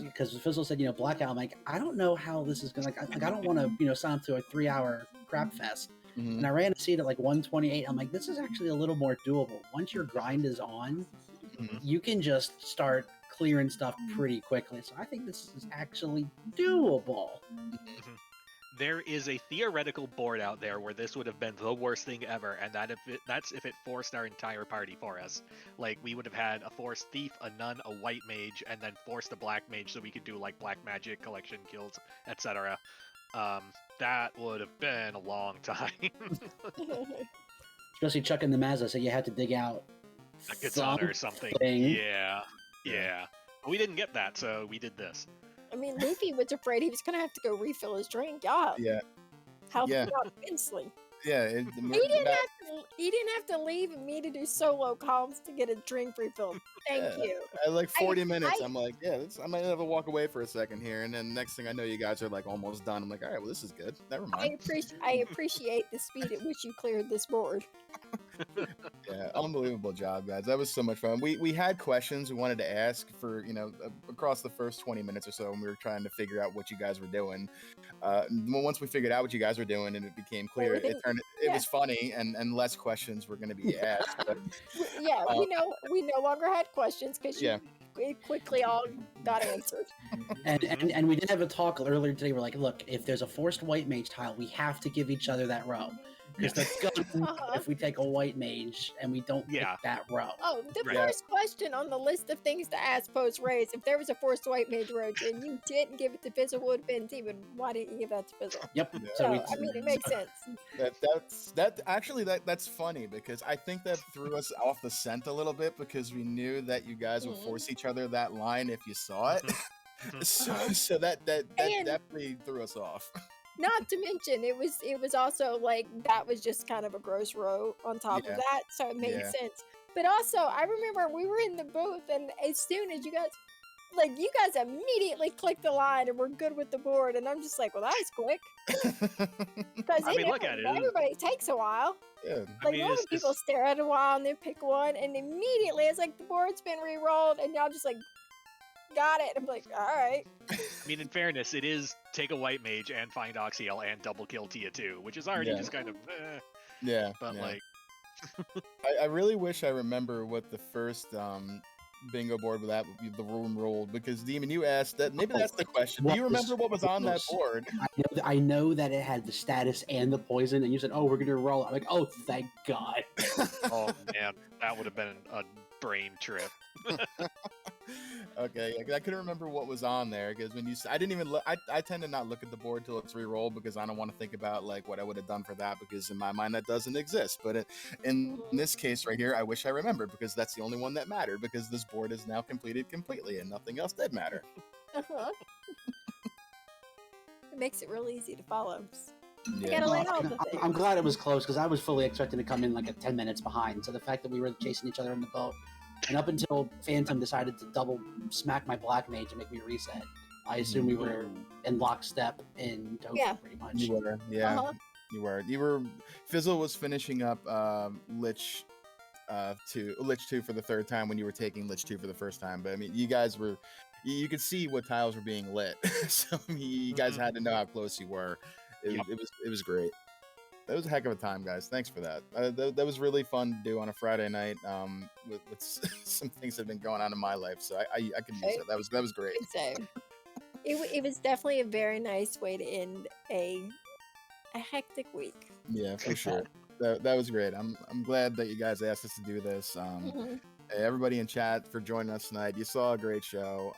because Fizzle said, blackout. I'm like, I don't know how this is gonna. I don't want to, sign up to a 3-hour crap fest. Mhm. And I ran to see it at like 128. I'm like, this is actually a little more doable. Once your grind is on, Mhm. you can just start clearing stuff pretty quickly. So I think this is actually doable. There is a theoretical board out there where this would have been the worst thing ever, and that's if it forced our entire party for us. Like, we would have had a forced thief, a nun, a white mage, and then forced a black mage so we could do like black magic, collection guilds, etc. That would have been a long time. Especially Chuck and the Mazda, so you had to dig out A katana or something. Yeah. We didn't get that, so we did this. I mean, Luffy was afraid he was gonna have to go refill his drink. Y'all Yeah. helped Yeah. him out immensely. Yeah. He didn't have to leave me to do solo comms to get a drink refilled. Thank you. At like 40 minutes, I'm like, yeah, I might have to walk away for a second here, and then next thing I know, you guys are like almost done. I'm like, all right, well, this is good. Never mind. I appreciate the speed at which you cleared this board. Yeah, unbelievable job, guys. That was so much fun. We had questions we wanted to ask for, across the first 20 minutes or so, and we were trying to figure out what you guys were doing. Once we figured out what you guys were doing and it became clear, it was funny and less questions were going to be asked. But, yeah, we no longer had questions because it quickly all got answered. And we did have a talk earlier today. We're like, look, if there's a forced white mage tile, we have to give each other that row. Because that's gonna if we take a white mage and we don't pick that row. Oh, the first question on the list of things to ask post race, if there was a forced white mage roach and you didn't give it to Fizzle, would have been Demon. Why didn't you give that to Fizzle? Yep. Yeah. So I mean, it makes sense. That's funny because I think that threw us off the scent a little bit because we knew that you guys would force each other that line if you saw it. so that definitely threw us off. Not to mention, it was also like that was just kind of a gross row on top of that, so it made sense. But also, I remember we were in the booth, and as soon as you guys immediately clicked the line and were good with the board, and I'm just like, well, that was quick. Because look at it. Everybody takes a while. Yeah. Like, normally people stare at it a while and then pick one, and immediately it's like the board's been re-rolled, and y'all just like got it. I'm like, all right. I mean, in fairness, it is take a white mage and find Oxyel and double kill Tia 2, which is already just kind of But like, I really wish I remember what the first bingo board with that would be the room rolled, because Demon, you asked that. Maybe that's the question. Do you remember what was on that board? I know that it had the status and the poison, and you said, "Oh, we're gonna roll." I'm like, "Oh, thank God." Oh man, that would have been a brain trip. Okay, I couldn't remember what was on there because when I didn't even look. I tend to not look at the board till it's re-rolled because I don't want to think about like what I would have done for that, because in my mind that doesn't exist. But in this case right here, I wish I remembered, because that's the only one that mattered, because this board is now completed completely and nothing else did matter. It makes it real easy to follow. Yeah. I'm glad it was close because I was fully expecting to come in like 10 minutes behind. So the fact that we were chasing each other in the boat, and up until Phantom decided to double smack my black mage and make me reset, I assume we were in lockstep in Tokyo pretty much. You were, You were. Fizzle was finishing up Lich 2 for the third time when you were taking Lich 2 for the first time. But I mean, you guys were. You could see what tiles were being lit, so you guys had to know how close you were. It was great. That was a heck of a time, guys. Thanks for that. That was really fun to do on a Friday night. With some things that have been going on in my life, so I can use it. That was great. Same. It was definitely a very nice way to end a hectic week. Yeah, for sure. That was great. I'm glad that you guys asked us to do this. Hey, everybody in chat for joining us tonight. You saw a great show.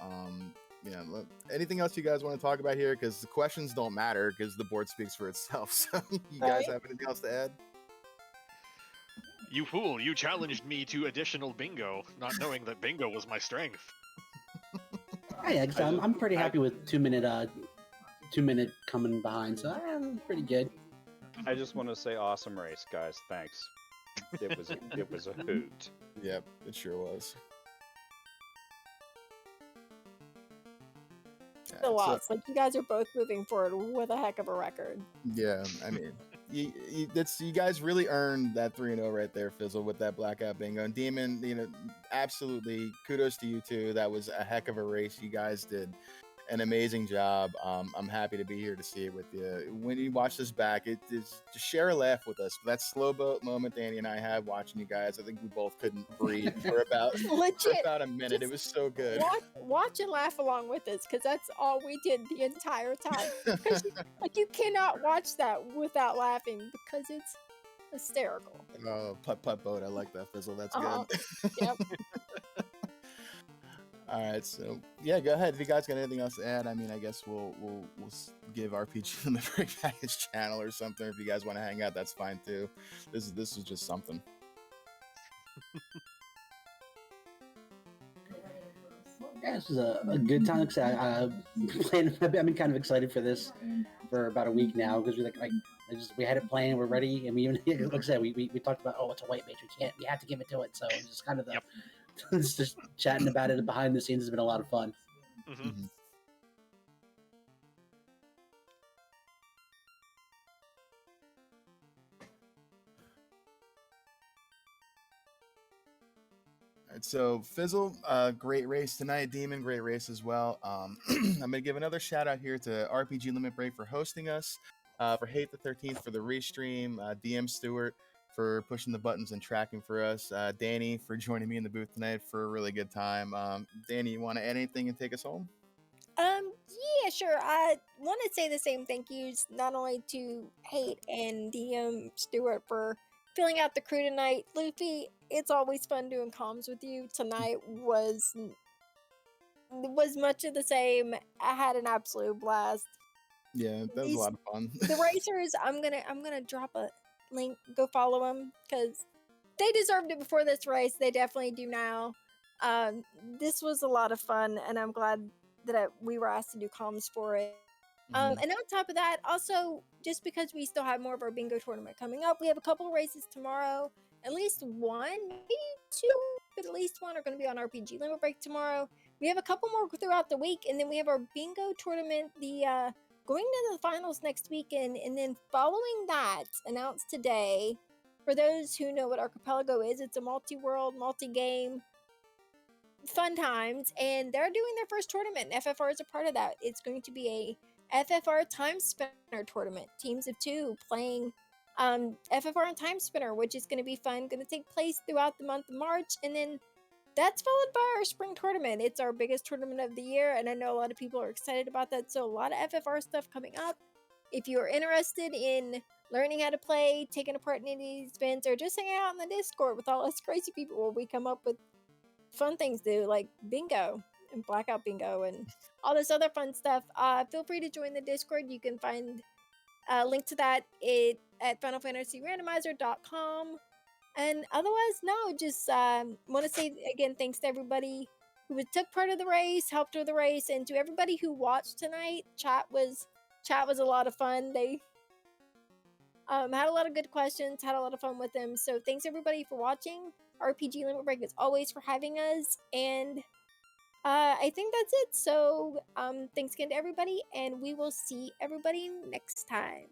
Anything else you guys want to talk about here? Because the questions don't matter because the board speaks for itself. So you guys have anything else to add? You fool, you challenged me to additional bingo, not knowing that bingo was my strength. I'm pretty happy with 2 minute coming behind, so I'm pretty good. I just want to say awesome race, guys. Thanks. It was a hoot. Yep, it sure was. A lot. Like, you guys are both moving forward with a heck of a record. Yeah, I mean, you guys really earned that 3-0 right there, Fizzle, with that blackout bingo. And Demon, absolutely kudos to you too. That was a heck of a race. You guys did an amazing job. I'm happy to be here to see it with you. When you watch this back, just share a laugh with us. That slow boat moment Danny and I had watching you guys, I think we both couldn't breathe for about a minute. It was so good. Watch and laugh along with us, because that's all we did the entire time. Because you cannot watch that without laughing, because it's hysterical. Oh, putt boat. I like that, Fizzle. That's Uh-huh. good. Yep. All right, so yeah, go ahead. If you guys got anything else to add, I mean, I guess we'll give RPG Limit Break back his channel or something. If you guys want to hang out, that's fine too. This was just something. Yeah, this was a good time. I've been kind of excited for this for about a week now, because we had it planned, we're ready, and we even, like I said, we talked about, it's a white mage, we have to give it to it. So it's just kind of just chatting about it behind the scenes has been a lot of fun. Mm-hmm. Mm-hmm. All right, so Fizzle, great race tonight. Demon, great race as well. I'm gonna give another shout out here to RPG Limit Break for hosting us, for Hate the 13th for the restream, DM Stewart for pushing the buttons and tracking for us, Danny for joining me in the booth tonight for a really good time. Danny, you want to add anything and take us home? Yeah, sure. I want to say the same thank yous, not only to Hate and DM Stewart for filling out the crew tonight. Luffy, it's always fun doing comms with you. Tonight was much of the same. I had an absolute blast. Yeah, that was a lot of fun. The racers, I'm gonna drop a link. Go follow them, because they deserved it before this race. They definitely do now. This was a lot of fun, and I'm glad that we were asked to do comms for it. And on top of that, also, just because we still have more of our bingo tournament coming up, we have a couple of races tomorrow. At least one, maybe two, but at least one are going to be on RPG Limit Break tomorrow. We have a couple more throughout the week, and then we have our bingo tournament, going into the finals next weekend, and then following that, announced today, for those who know what Archipelago is, it's a multi-world, multi-game, fun times, and they're doing their first tournament, and FFR is a part of that. It's going to be a FFR Time Spinner tournament, teams of 2 playing FFR and Time Spinner, which is going to be fun, going to take place throughout the month of March, and then that's followed by our spring tournament. It's our biggest tournament of the year, and I know a lot of people are excited about that, so a lot of FFR stuff coming up. If you're interested in learning how to play, taking part in any of these events, or just hanging out in the Discord with all us crazy people where we come up with fun things to do, like bingo and blackout bingo and all this other fun stuff, feel free to join the Discord. You can find a link to that at FinalFantasyRandomizer.com. And otherwise, no, just want to say again, thanks to everybody who took part of the race, helped with the race, and to everybody who watched tonight. Chat was a lot of fun. They had a lot of good questions, had a lot of fun with them. So thanks everybody for watching. RPG Limit Break as always for having us, and I think that's it. So thanks again to everybody, and we will see everybody next time.